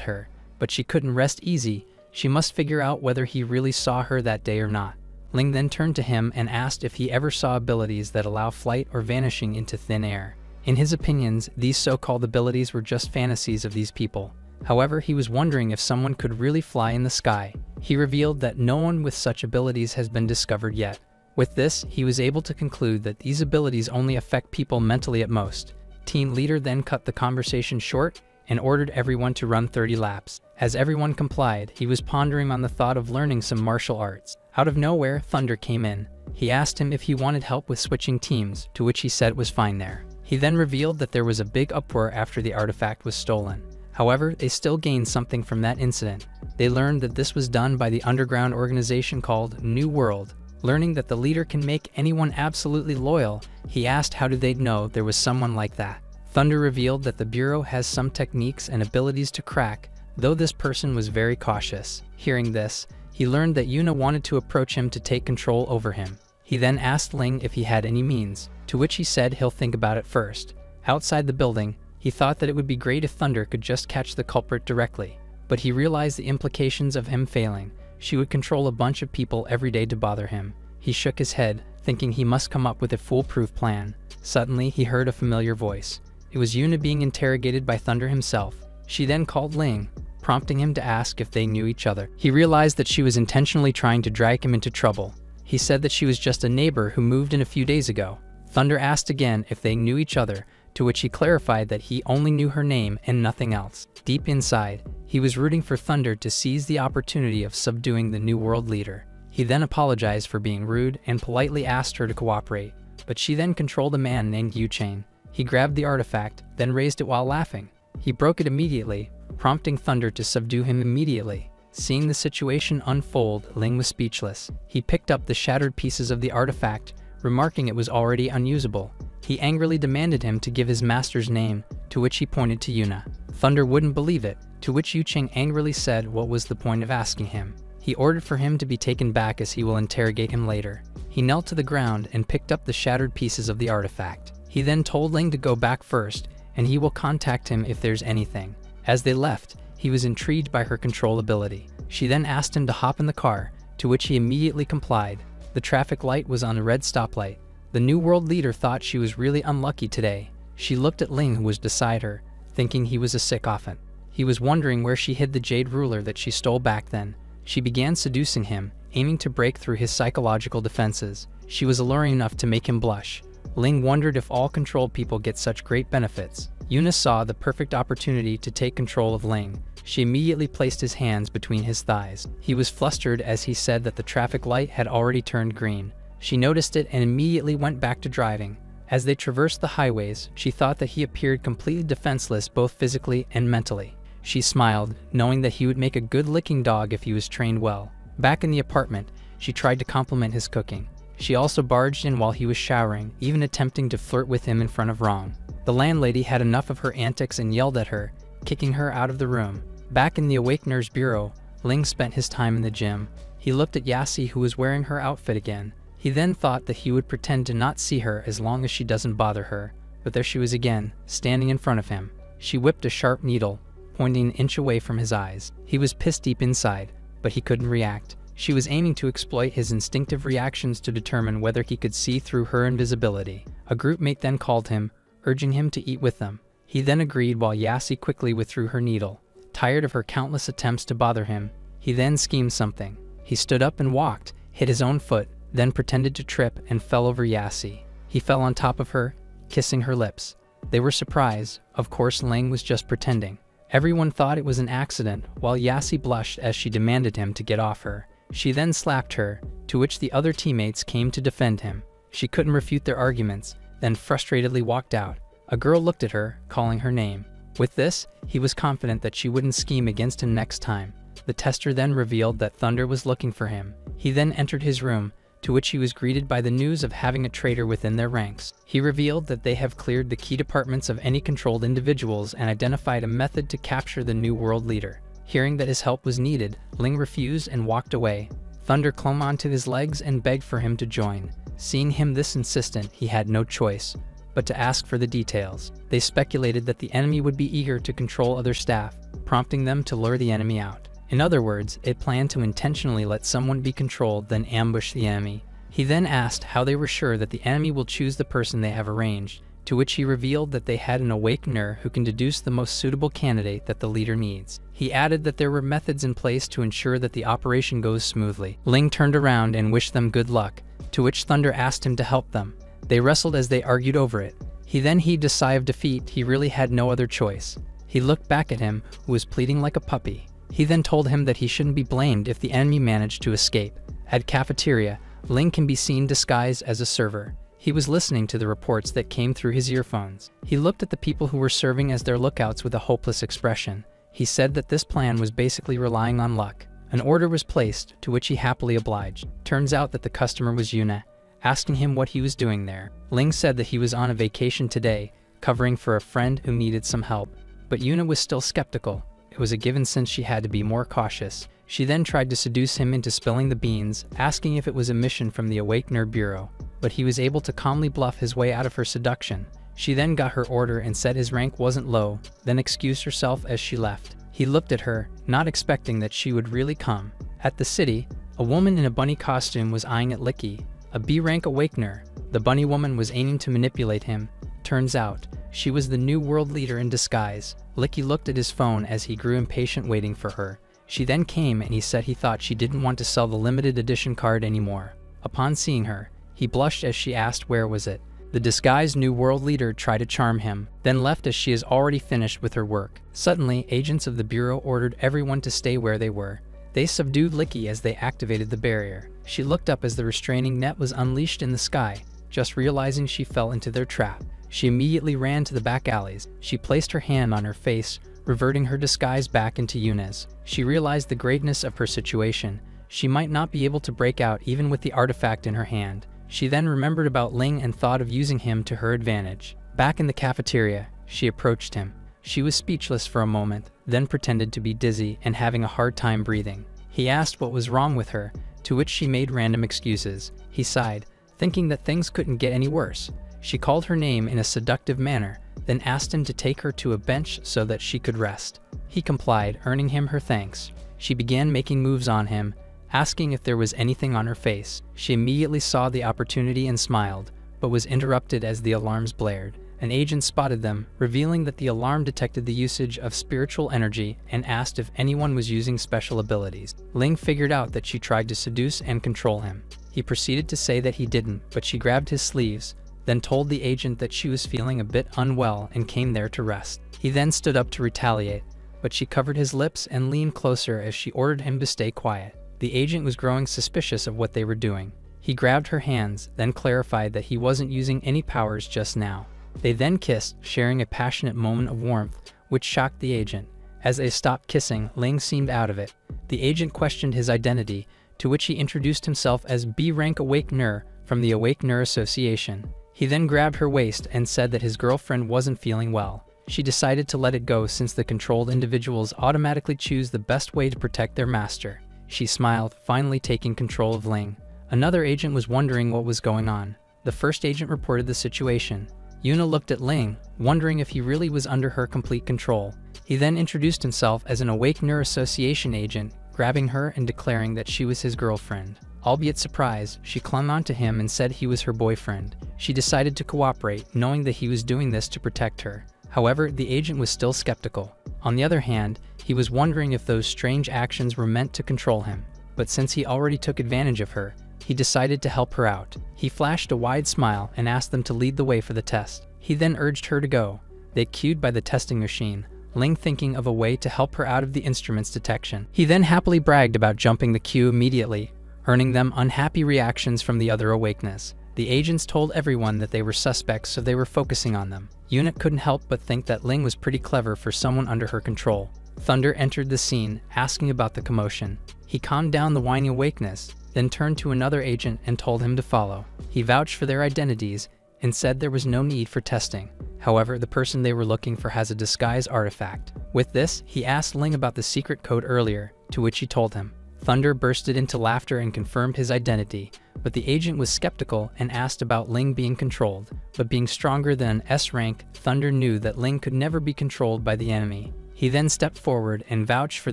her. But she couldn't rest easy. She must figure out whether he really saw her that day or not. Ling then turned to him and asked if he ever saw abilities that allow flight or vanishing into thin air. In his opinions, these so-called abilities were just fantasies of these people. However, he was wondering if someone could really fly in the sky. He revealed that no one with such abilities has been discovered yet. With this, he was able to conclude that these abilities only affect people mentally at most. Team leader then cut the conversation short and ordered everyone to run 30 laps. As everyone complied, he was pondering on the thought of learning some martial arts. Out of nowhere, Thunder came in. He asked him if he wanted help with switching teams, to which he said was fine there. He then revealed that there was a big uproar after the artifact was stolen. However, they still gained something from that incident. They learned that this was done by the underground organization called New World. Learning that the leader can make anyone absolutely loyal, he asked how did they know there was someone like that. Thunder revealed that the Bureau has some techniques and abilities to crack, though this person was very cautious. Hearing this, he learned that Yuna wanted to approach him to take control over him. He then asked Ling if he had any means, to which he said he'll think about it first. Outside the building, he thought that it would be great if Thunder could just catch the culprit directly, but he realized the implications of him failing. She would control a bunch of people every day to bother him. He shook his head, thinking he must come up with a foolproof plan. Suddenly, he heard a familiar voice. It was Yuna being interrogated by Thunder himself. She then called Ling, prompting him to ask if they knew each other. He realized that she was intentionally trying to drag him into trouble. He said that she was just a neighbor who moved in a few days ago. Thunder asked again if they knew each other, to which he clarified that he only knew her name and nothing else. Deep inside, he was rooting for Thunder to seize the opportunity of subduing the New World leader. He then apologized for being rude and politely asked her to cooperate, but she then controlled a man named Yu-Chain. He grabbed the artifact, then raised it while laughing. He broke it immediately, prompting Thunder to subdue him immediately. Seeing the situation unfold, Ling was speechless. He picked up the shattered pieces of the artifact, remarking it was already unusable. He angrily demanded him to give his master's name, to which he pointed to Yuna. Thunder wouldn't believe it, to which Yu-Cheng angrily said what was the point of asking him. He ordered for him to be taken back as he will interrogate him later. He knelt to the ground and picked up the shattered pieces of the artifact. He then told Ling to go back first, and he will contact him if there's anything. As they left, he was intrigued by her control ability. She then asked him to hop in the car, to which he immediately complied. The traffic light was on a red stoplight. The New World leader thought she was really unlucky today. She looked at Ling, who was beside her, thinking he was a sycophant. He was wondering where she hid the jade ruler that she stole back then. She began seducing him, aiming to break through his psychological defenses. She was alluring enough to make him blush. Ling wondered if all controlled people get such great benefits. Yuna saw the perfect opportunity to take control of Ling. She immediately placed his hands between his thighs. He was flustered as he said that the traffic light had already turned green. She noticed it and immediately went back to driving. As they traversed the highways, she thought that he appeared completely defenseless both physically and mentally. She smiled, knowing that he would make a good licking dog if he was trained well. Back in the apartment, she tried to compliment his cooking. She also barged in while he was showering, even attempting to flirt with him in front of Rong. The landlady had enough of her antics and yelled at her, kicking her out of the room. Back in the Awakener's bureau, Ling spent his time in the gym. He looked at Yassi, who was wearing her outfit again. He then thought that he would pretend to not see her as long as she doesn't bother her, but there she was again, standing in front of him. She whipped a sharp needle, pointing an inch away from his eyes. He was pissed deep inside, but he couldn't react. She was aiming to exploit his instinctive reactions to determine whether he could see through her invisibility. A group mate then called him, urging him to eat with them. He then agreed while Yassi quickly withdrew her needle. Tired of her countless attempts to bother him, he then schemed something. He stood up and walked, hit his own foot, then pretended to trip and fell over Yassi. He fell on top of her, kissing her lips. They were surprised. Of course, Ling was just pretending. Everyone thought it was an accident, while Yassi blushed as she demanded him to get off her. She then slapped her, to which the other teammates came to defend him. She couldn't refute their arguments, then frustratedly walked out. A girl looked at her, calling her name. With this, he was confident that she wouldn't scheme against him next time. The tester then revealed that Thunder was looking for him. He then entered his room, to which he was greeted by the news of having a traitor within their ranks. He revealed that they have cleared the key departments of any controlled individuals and identified a method to capture the new world leader. Hearing that his help was needed, Ling refused and walked away. Thunder clung onto his legs and begged for him to join. Seeing him this insistent, he had no choice but to ask for the details. They speculated that the enemy would be eager to control other staff, prompting them to lure the enemy out. In other words, it planned to intentionally let someone be controlled, then ambush the enemy. He then asked how they were sure that the enemy will choose the person they have arranged, to which he revealed that they had an awakener who can deduce the most suitable candidate that the leader needs. He added that there were methods in place to ensure that the operation goes smoothly. Ling turned around and wished them good luck, to which Thunder asked him to help them. They wrestled as they argued over it. He then heaved a sigh of defeat. He really had no other choice. He looked back at him, who was pleading like a puppy. He then told him that he shouldn't be blamed if the enemy managed to escape. At cafeteria, Ling can be seen disguised as a server. He was listening to the reports that came through his earphones. He looked at the people who were serving as their lookouts with a hopeless expression. He said that this plan was basically relying on luck. An order was placed, to which he happily obliged. Turns out that the customer was Yuna, asking him what he was doing there. Ling said that he was on a vacation today, covering for a friend who needed some help. But Yuna was still skeptical. It was a given since she had to be more cautious. She then tried to seduce him into spilling the beans, asking if it was a mission from the Awakener Bureau. But he was able to calmly bluff his way out of her seduction. She then got her order and said his rank wasn't low, then excused herself as she left. He looked at her, not expecting that she would really come. At the city, a woman in a bunny costume was eyeing at Licky, a B-rank Awakener. The bunny woman was aiming to manipulate him. Turns out, she was the new world leader in disguise. Licky looked at his phone as he grew impatient waiting for her. She then came and he said he thought she didn't want to sell the limited edition card anymore. Upon seeing her, he blushed as she asked where was it. The disguised new world leader tried to charm him, then left as she is already finished with her work. Suddenly, agents of the Bureau ordered everyone to stay where they were. They subdued Licky as they activated the barrier. She looked up as the restraining net was unleashed in the sky, just realizing she fell into their trap. She immediately ran to the back alleys. She placed her hand on her face, reverting her disguise back into Yuna's. She realized the greatness of her situation. She might not be able to break out even with the artifact in her hand. She then remembered about Ling and thought of using him to her advantage. Back in the cafeteria, she approached him. She was speechless for a moment, then pretended to be dizzy and having a hard time breathing. He asked what was wrong with her, to which she made random excuses. He sighed, thinking that things couldn't get any worse. She called her name in a seductive manner, then asked him to take her to a bench so that she could rest. He complied, earning him her thanks. She began making moves on him, asking if there was anything on her face. She immediately saw the opportunity and smiled, but was interrupted as the alarms blared. An agent spotted them, revealing that the alarm detected the usage of spiritual energy and asked if anyone was using special abilities. Ling figured out that she tried to seduce and control him. He proceeded to say that he didn't, but she grabbed his sleeves, then told the agent that she was feeling a bit unwell and came there to rest. He then stood up to retaliate, but she covered his lips and leaned closer as she ordered him to stay quiet. The agent was growing suspicious of what they were doing. He grabbed her hands, then clarified that he wasn't using any powers just now. They then kissed, sharing a passionate moment of warmth, which shocked the agent. As they stopped kissing, Ling seemed out of it. The agent questioned his identity, to which he introduced himself as B-rank Awakener from the Awakener Association. He then grabbed her waist and said that his girlfriend wasn't feeling well. She decided to let it go since the controlled individuals automatically choose the best way to protect their master. She smiled, finally taking control of Ling. Another agent was wondering what was going on. The first agent reported the situation. Yuna looked at Ling, wondering if he really was under her complete control. He then introduced himself as an Awakener Association agent, grabbing her and declaring that she was his girlfriend. Albeit surprised, she clung onto him and said he was her boyfriend. She decided to cooperate, knowing that he was doing this to protect her. However, the agent was still skeptical. On the other hand, he was wondering if those strange actions were meant to control him. But since he already took advantage of her, he decided to help her out. He flashed a wide smile and asked them to lead the way for the test. He then urged her to go. They queued by the testing machine, Ling thinking of a way to help her out of the instrument's detection. He then happily bragged about jumping the queue immediately, earning them unhappy reactions from the other Awakeners. The agents told everyone that they were suspects, so they were focusing on them. Yuna couldn't help but think that Ling was pretty clever for someone under her control. Thunder entered the scene, asking about the commotion. He calmed down the whiny Awakeners, then turned to another agent and told him to follow. He vouched for their identities and said there was no need for testing. However, the person they were looking for has a disguise artifact. With this, he asked Ling about the secret code earlier, to which he told him. Thunder bursted into laughter and confirmed his identity, but the agent was skeptical and asked about Ling being controlled. But being stronger than S rank, Thunder knew that Ling could never be controlled by the enemy. He then stepped forward and vouched for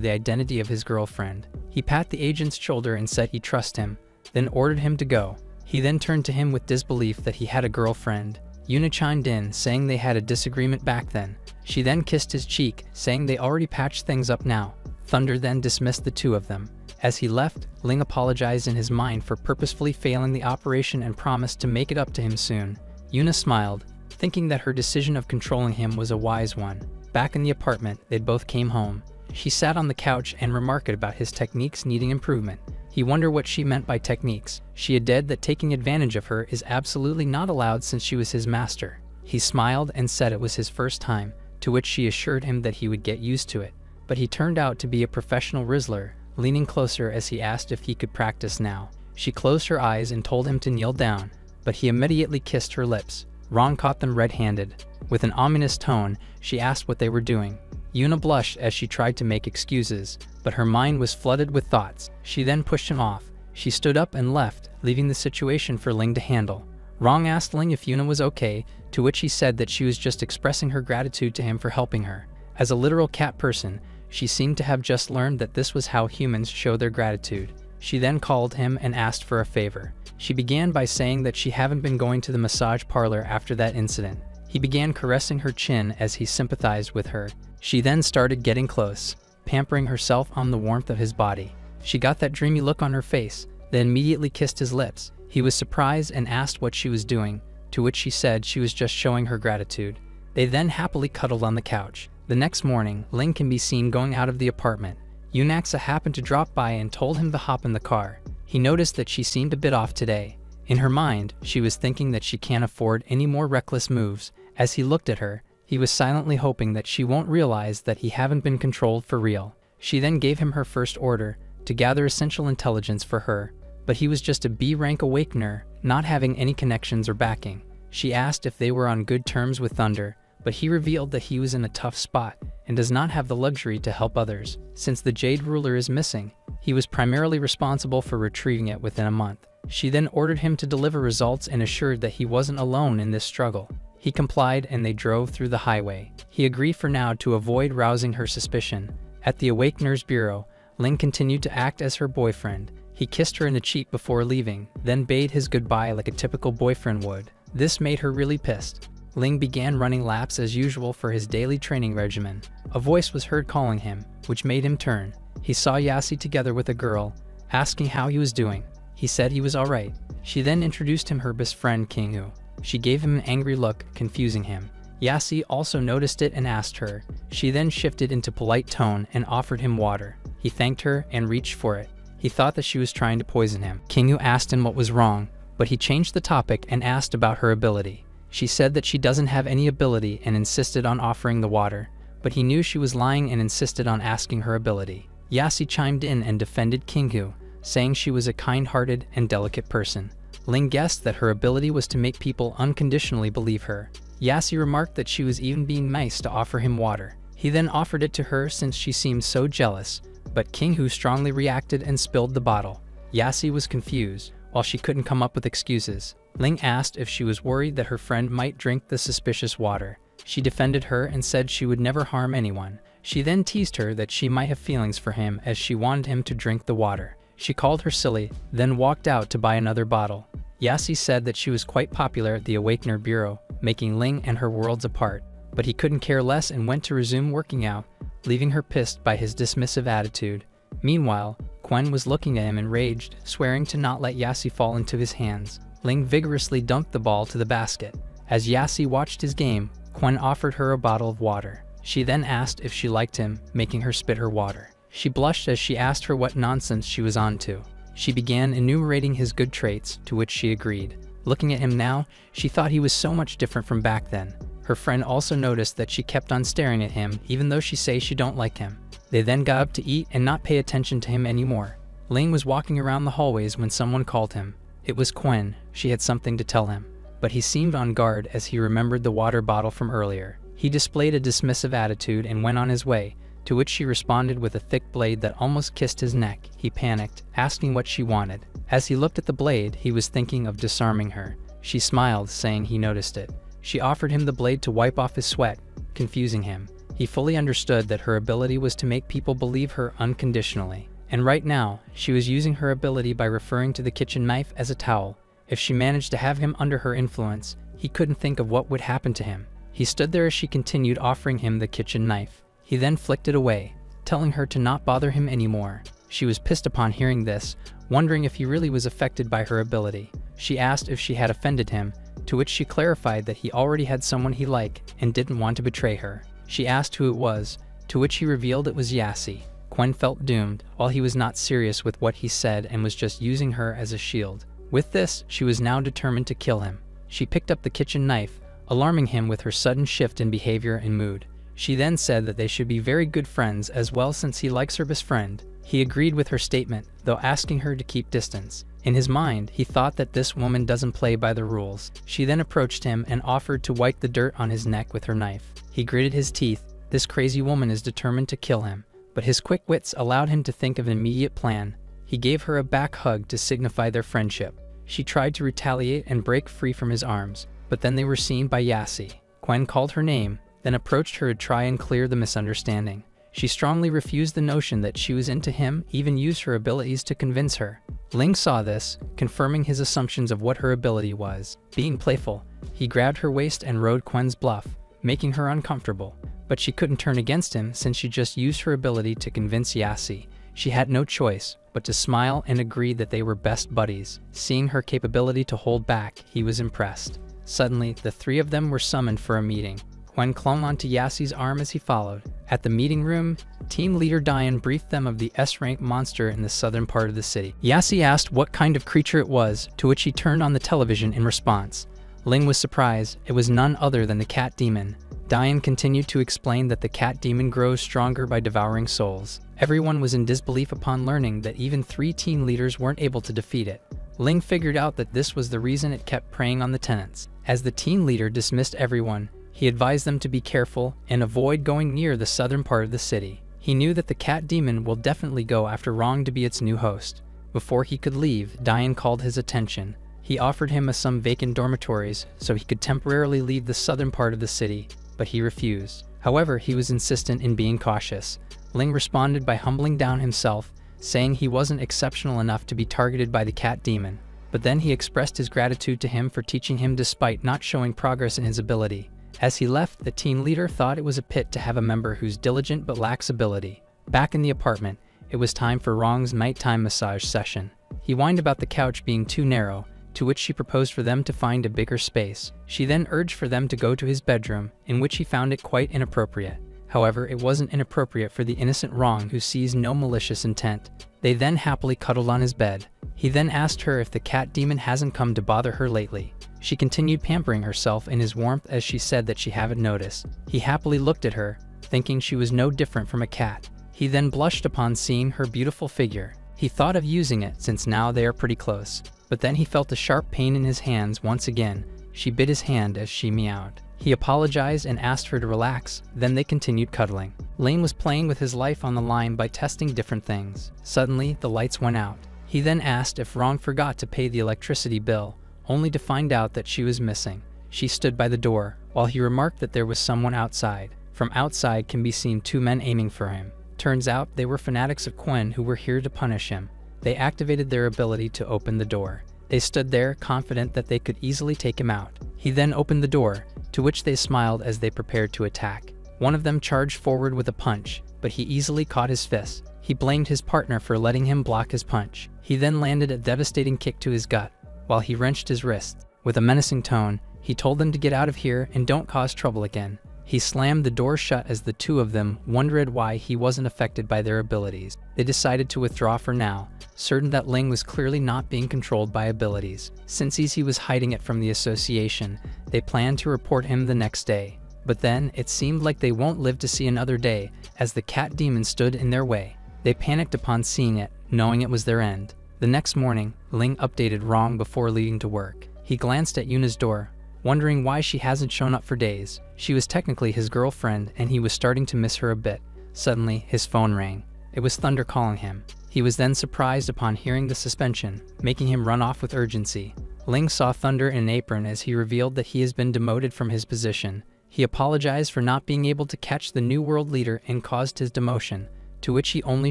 the identity of his girlfriend. He pat the agent's shoulder and said he trusted him, then ordered him to go. He then turned to him with disbelief that he had a girlfriend. Yuna chimed in, saying they had a disagreement back then. She then kissed his cheek, saying they already patched things up now. Thunder then dismissed the two of them. As he left, Ling apologized in his mind for purposefully failing the operation and promised to make it up to him soon. Yuna smiled, thinking that her decision of controlling him was a wise one. Back in the apartment, they both came home. She sat on the couch and remarked about his techniques needing improvement. He wondered what she meant by techniques. She added that taking advantage of her is absolutely not allowed since she was his master. He smiled and said it was his first time, to which she assured him that he would get used to it. But he turned out to be a professional Rizzler, leaning closer as he asked if he could practice now. She closed her eyes and told him to kneel down, but he immediately kissed her lips. Ron caught them red-handed. With an ominous tone, she asked what they were doing. Yuna blushed as she tried to make excuses, but her mind was flooded with thoughts. She then pushed him off. She stood up and left, leaving the situation for Ling to handle. Rong asked Ling if Yuna was okay, to which he said that she was just expressing her gratitude to him for helping her. As a literal cat person, she seemed to have just learned that this was how humans show their gratitude. She then called him and asked for a favor. She began by saying that she hadn't been going to the massage parlor after that incident. He began caressing her chin as he sympathized with her. She then started getting close, pampering herself on the warmth of his body. She got that dreamy look on her face, then immediately kissed his lips. He was surprised and asked what she was doing, to which she said she was just showing her gratitude. They then happily cuddled on the couch. The next morning, Ling can be seen going out of the apartment. Yunaxa happened to drop by and told him to hop in the car. He noticed that she seemed a bit off today. In her mind, she was thinking that she can't afford any more reckless moves. As he looked at her, he was silently hoping that she won't realize that he haven't been controlled for real. She then gave him her first order, to gather essential intelligence for her, but he was just a B-rank awakener, not having any connections or backing. She asked if they were on good terms with Thunder, but he revealed that he was in a tough spot and does not have the luxury to help others. Since the Jade Ruler is missing, he was primarily responsible for retrieving it within a month. She then ordered him to deliver results and assured that he wasn't alone in this struggle. He complied and they drove through the highway. He agreed for now to avoid rousing her suspicion. At the Awakener's Bureau, Ling continued to act as her boyfriend. He kissed her in the cheek before leaving, then bade his goodbye like a typical boyfriend would. This made her really pissed. Ling began running laps as usual for his daily training regimen. A voice was heard calling him, which made him turn. He saw Yasi together with a girl, asking how he was doing. He said he was alright. She then introduced him her best friend Kingu. She gave him an angry look, confusing him. Yasi also noticed it and asked her. She then shifted into polite tone and offered him water. He thanked her and reached for it. He thought that she was trying to poison him. Kingu asked him what was wrong, but he changed the topic and asked about her ability. She said that she doesn't have any ability and insisted on offering the water, but he knew she was lying and insisted on asking her ability. Yasi chimed in and defended Kingu, saying she was a kind-hearted and delicate person. Ling guessed that her ability was to make people unconditionally believe her. Yasi remarked that she was even being nice to offer him water. He then offered it to her since she seemed so jealous, but Kingu strongly reacted and spilled the bottle. Yasi was confused, while she couldn't come up with excuses. Ling asked if she was worried that her friend might drink the suspicious water. She defended her and said she would never harm anyone. She then teased her that she might have feelings for him as she wanted him to drink the water. She called her silly, then walked out to buy another bottle. Yasi said that she was quite popular at the Awakener Bureau, making Ling and her worlds apart, but he couldn't care less and went to resume working out, leaving her pissed by his dismissive attitude. Meanwhile, Quen was looking at him enraged, swearing to not let Yasi fall into his hands. Ling vigorously dunked the ball to the basket. As Yasi watched his game, Quen offered her a bottle of water. She then asked if she liked him, making her spit her water. She blushed as she asked her what nonsense she was on to. She began enumerating his good traits, to which she agreed. Looking at him now, she thought he was so much different from back then. Her friend also noticed that she kept on staring at him, even though she say she don't like him. They then got up to eat and not pay attention to him anymore. Ling was walking around the hallways when someone called him. It was Quen. She had something to tell him, but he seemed on guard as he remembered the water bottle from earlier. He displayed a dismissive attitude and went on his way, to which she responded with a thick blade that almost kissed his neck. He panicked, asking what she wanted. As he looked at the blade, he was thinking of disarming her. She smiled, saying he noticed it. She offered him the blade to wipe off his sweat, confusing him. He fully understood that her ability was to make people believe her unconditionally. And right now, she was using her ability by referring to the kitchen knife as a towel. If she managed to have him under her influence, he couldn't think of what would happen to him. He stood there as she continued offering him the kitchen knife. He then flicked it away, telling her to not bother him anymore. She was pissed upon hearing this, wondering if he really was affected by her ability. She asked if she had offended him, to which she clarified that he already had someone he liked and didn't want to betray her. She asked who it was, to which he revealed it was Yassi. Quen felt doomed, while he was not serious with what he said and was just using her as a shield. With this, she was now determined to kill him. She picked up the kitchen knife, alarming him with her sudden shift in behavior and mood. She then said that they should be very good friends as well since he likes her best friend. He agreed with her statement, though asking her to keep distance. In his mind, he thought that this woman doesn't play by the rules. She then approached him and offered to wipe the dirt on his neck with her knife. He gritted his teeth. This crazy woman is determined to kill him. But his quick wits allowed him to think of an immediate plan. He gave her a back hug to signify their friendship. She tried to retaliate and break free from his arms, but then they were seen by Yassi. Quen called her name, then approached her to try and clear the misunderstanding. She strongly refused the notion that she was into him, even used her abilities to convince her. Ling saw this, confirming his assumptions of what her ability was. Being playful, he grabbed her waist and rode Quen's bluff, making her uncomfortable. But she couldn't turn against him since she just used her ability to convince Yassi. She had no choice but to smile and agree that they were best buddies. Seeing her capability to hold back, he was impressed. Suddenly, the three of them were summoned for a meeting. Quen clung onto Yassi's arm as he followed. At the meeting room, team leader Diane briefed them of the S-rank monster in the southern part of the city. Yassi asked what kind of creature it was, to which he turned on the television in response. Ling was surprised. It was none other than the cat demon. Diane continued to explain that the cat demon grows stronger by devouring souls. Everyone was in disbelief upon learning that even 3 team leaders weren't able to defeat it. Ling figured out that this was the reason it kept preying on the tenants. As the team leader dismissed everyone, he advised them to be careful and avoid going near the southern part of the city. He knew that the cat demon will definitely go after Rong to be its new host. Before he could leave, Diane called his attention. He offered him some vacant dormitories so he could temporarily leave the southern part of the city, but he refused. However, he was insistent in being cautious. Ling responded by humbling down himself, saying he wasn't exceptional enough to be targeted by the cat demon. But then he expressed his gratitude to him for teaching him despite not showing progress in his ability. As he left, the team leader thought it was a pit to have a member who's diligent but lacks ability. Back in the apartment, it was time for Rong's nighttime massage session. He whined about the couch being too narrow, to which she proposed for them to find a bigger space. She then urged for them to go to his bedroom, in which he found it quite inappropriate. However, it wasn't inappropriate for the innocent Rong who sees no malicious intent. They then happily cuddled on his bed. He then asked her if the cat demon hasn't come to bother her lately. She continued pampering herself in his warmth as she said that she haven't noticed. He happily looked at her, thinking she was no different from a cat. He then blushed upon seeing her beautiful figure. He thought of using it since now they are pretty close. But then he felt a sharp pain in his hands once again. She bit his hand as she meowed. He apologized and asked her to relax, then they continued cuddling. Lane was playing with his life on the line by testing different things. Suddenly, the lights went out. He then asked if Rong forgot to pay the electricity bill, only to find out that she was missing. She stood by the door, while he remarked that there was someone outside. From outside can be seen 2 men aiming for him. Turns out they were fanatics of Quen who were here to punish him. They activated their ability to open the door. They stood there, confident that they could easily take him out. He then opened the door, to which they smiled as they prepared to attack. One of them charged forward with a punch, but he easily caught his fist. He blamed his partner for letting him block his punch. He then landed a devastating kick to his gut, while he wrenched his wrist. With a menacing tone, he told them to get out of here and don't cause trouble again. He slammed the door shut as the 2 of them wondered why he wasn't affected by their abilities. They decided to withdraw for now, certain that Ling was clearly not being controlled by abilities. Since he was hiding it from the association, they planned to report him the next day. But then, it seemed like they won't live to see another day, as the cat demon stood in their way. They panicked upon seeing it, knowing it was their end. The next morning, Ling updated Rong before leaving to work. He glanced at Yuna's door, wondering why she hasn't shown up for days. She was technically his girlfriend, and he was starting to miss her a bit. Suddenly, his phone rang. It was Thunder calling him. He was then surprised upon hearing the suspension, making him run off with urgency. Ling saw Thunder in an apron as he revealed that he has been demoted from his position. He apologized for not being able to catch the new world leader and caused his demotion, to which he only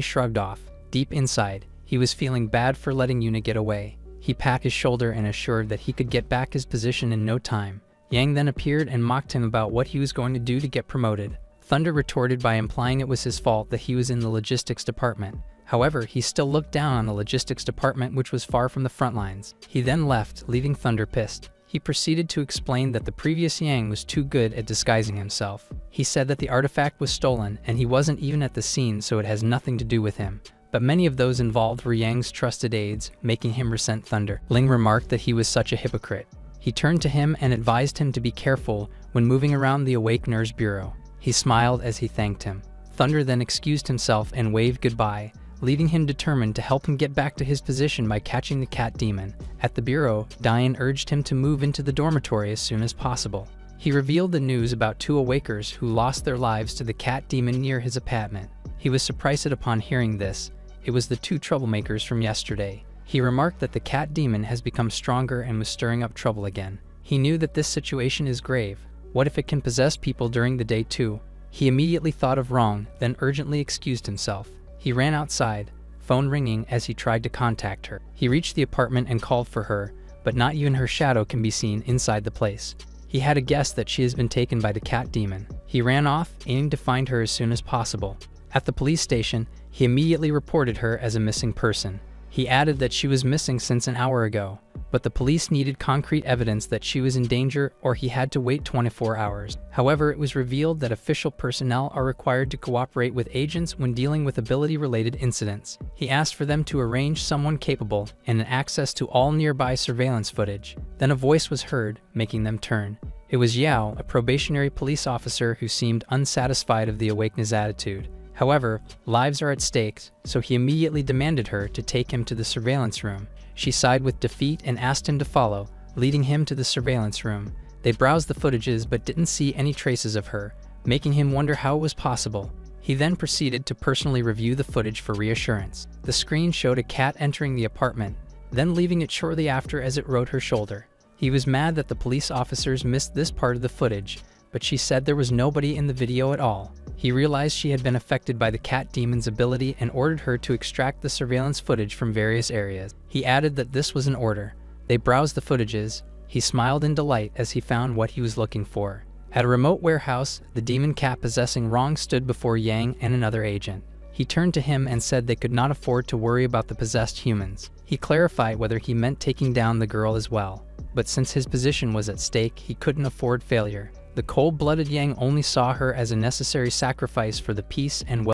shrugged off. Deep inside, he was feeling bad for letting Yuna get away. He pat his shoulder and assured that he could get back his position in no time. Yang then appeared and mocked him about what he was going to do to get promoted. Thunder retorted by implying it was his fault that he was in the logistics department. However, he still looked down on the logistics department, which was far from the front lines. He then left, leaving Thunder pissed. He proceeded to explain that the previous Yang was too good at disguising himself. He said that the artifact was stolen and he wasn't even at the scene, so it has nothing to do with him. But many of those involved were Yang's trusted aides, making him resent Thunder. Ling remarked that he was such a hypocrite. He turned to him and advised him to be careful when moving around the Awakener's bureau. He smiled as he thanked him. Thunder then excused himself and waved goodbye, leaving him determined to help him get back to his position by catching the cat demon. At the bureau, Diane urged him to move into the dormitory as soon as possible. He revealed the news about 2 Awakers who lost their lives to the cat demon near his apartment. He was surprised upon hearing this. It was the 2 troublemakers from yesterday. He remarked that the cat demon has become stronger and was stirring up trouble again. He knew that this situation is grave. What if it can possess people during the day too? He immediately thought of Rong, then urgently excused himself. He ran outside, phone ringing as he tried to contact her. He reached the apartment and called for her, but not even her shadow can be seen inside the place. He had a guess that she has been taken by the cat demon. He ran off, aiming to find her as soon as possible. At the police station, he immediately reported her as a missing person. He added that she was missing since an hour ago, but the police needed concrete evidence that she was in danger or he had to wait 24 hours. However, it was revealed that official personnel are required to cooperate with agents when dealing with ability-related incidents. He asked for them to arrange someone capable and access to all nearby surveillance footage. Then a voice was heard, making them turn. It was Yao, a probationary police officer who seemed unsatisfied of the Awakener's attitude. However, lives are at stake, so he immediately demanded her to take him to the surveillance room. She sighed with defeat and asked him to follow, leading him to the surveillance room. They browsed the footages but didn't see any traces of her, making him wonder how it was possible. He then proceeded to personally review the footage for reassurance. The screen showed a cat entering the apartment, then leaving it shortly after as it rode her shoulder. He was mad that the police officers missed this part of the footage, but she said there was nobody in the video at all. He realized she had been affected by the cat demon's ability and ordered her to extract the surveillance footage from various areas. He added that this was an order. They browsed the footages. He smiled in delight as he found what he was looking for. At a remote warehouse, the demon cat possessing Rong stood before Yang and another agent. He turned to him and said they could not afford to worry about the possessed humans. He clarified whether he meant taking down the girl as well, but since his position was at stake, he couldn't afford failure. The cold-blooded Yang only saw her as a necessary sacrifice for the peace and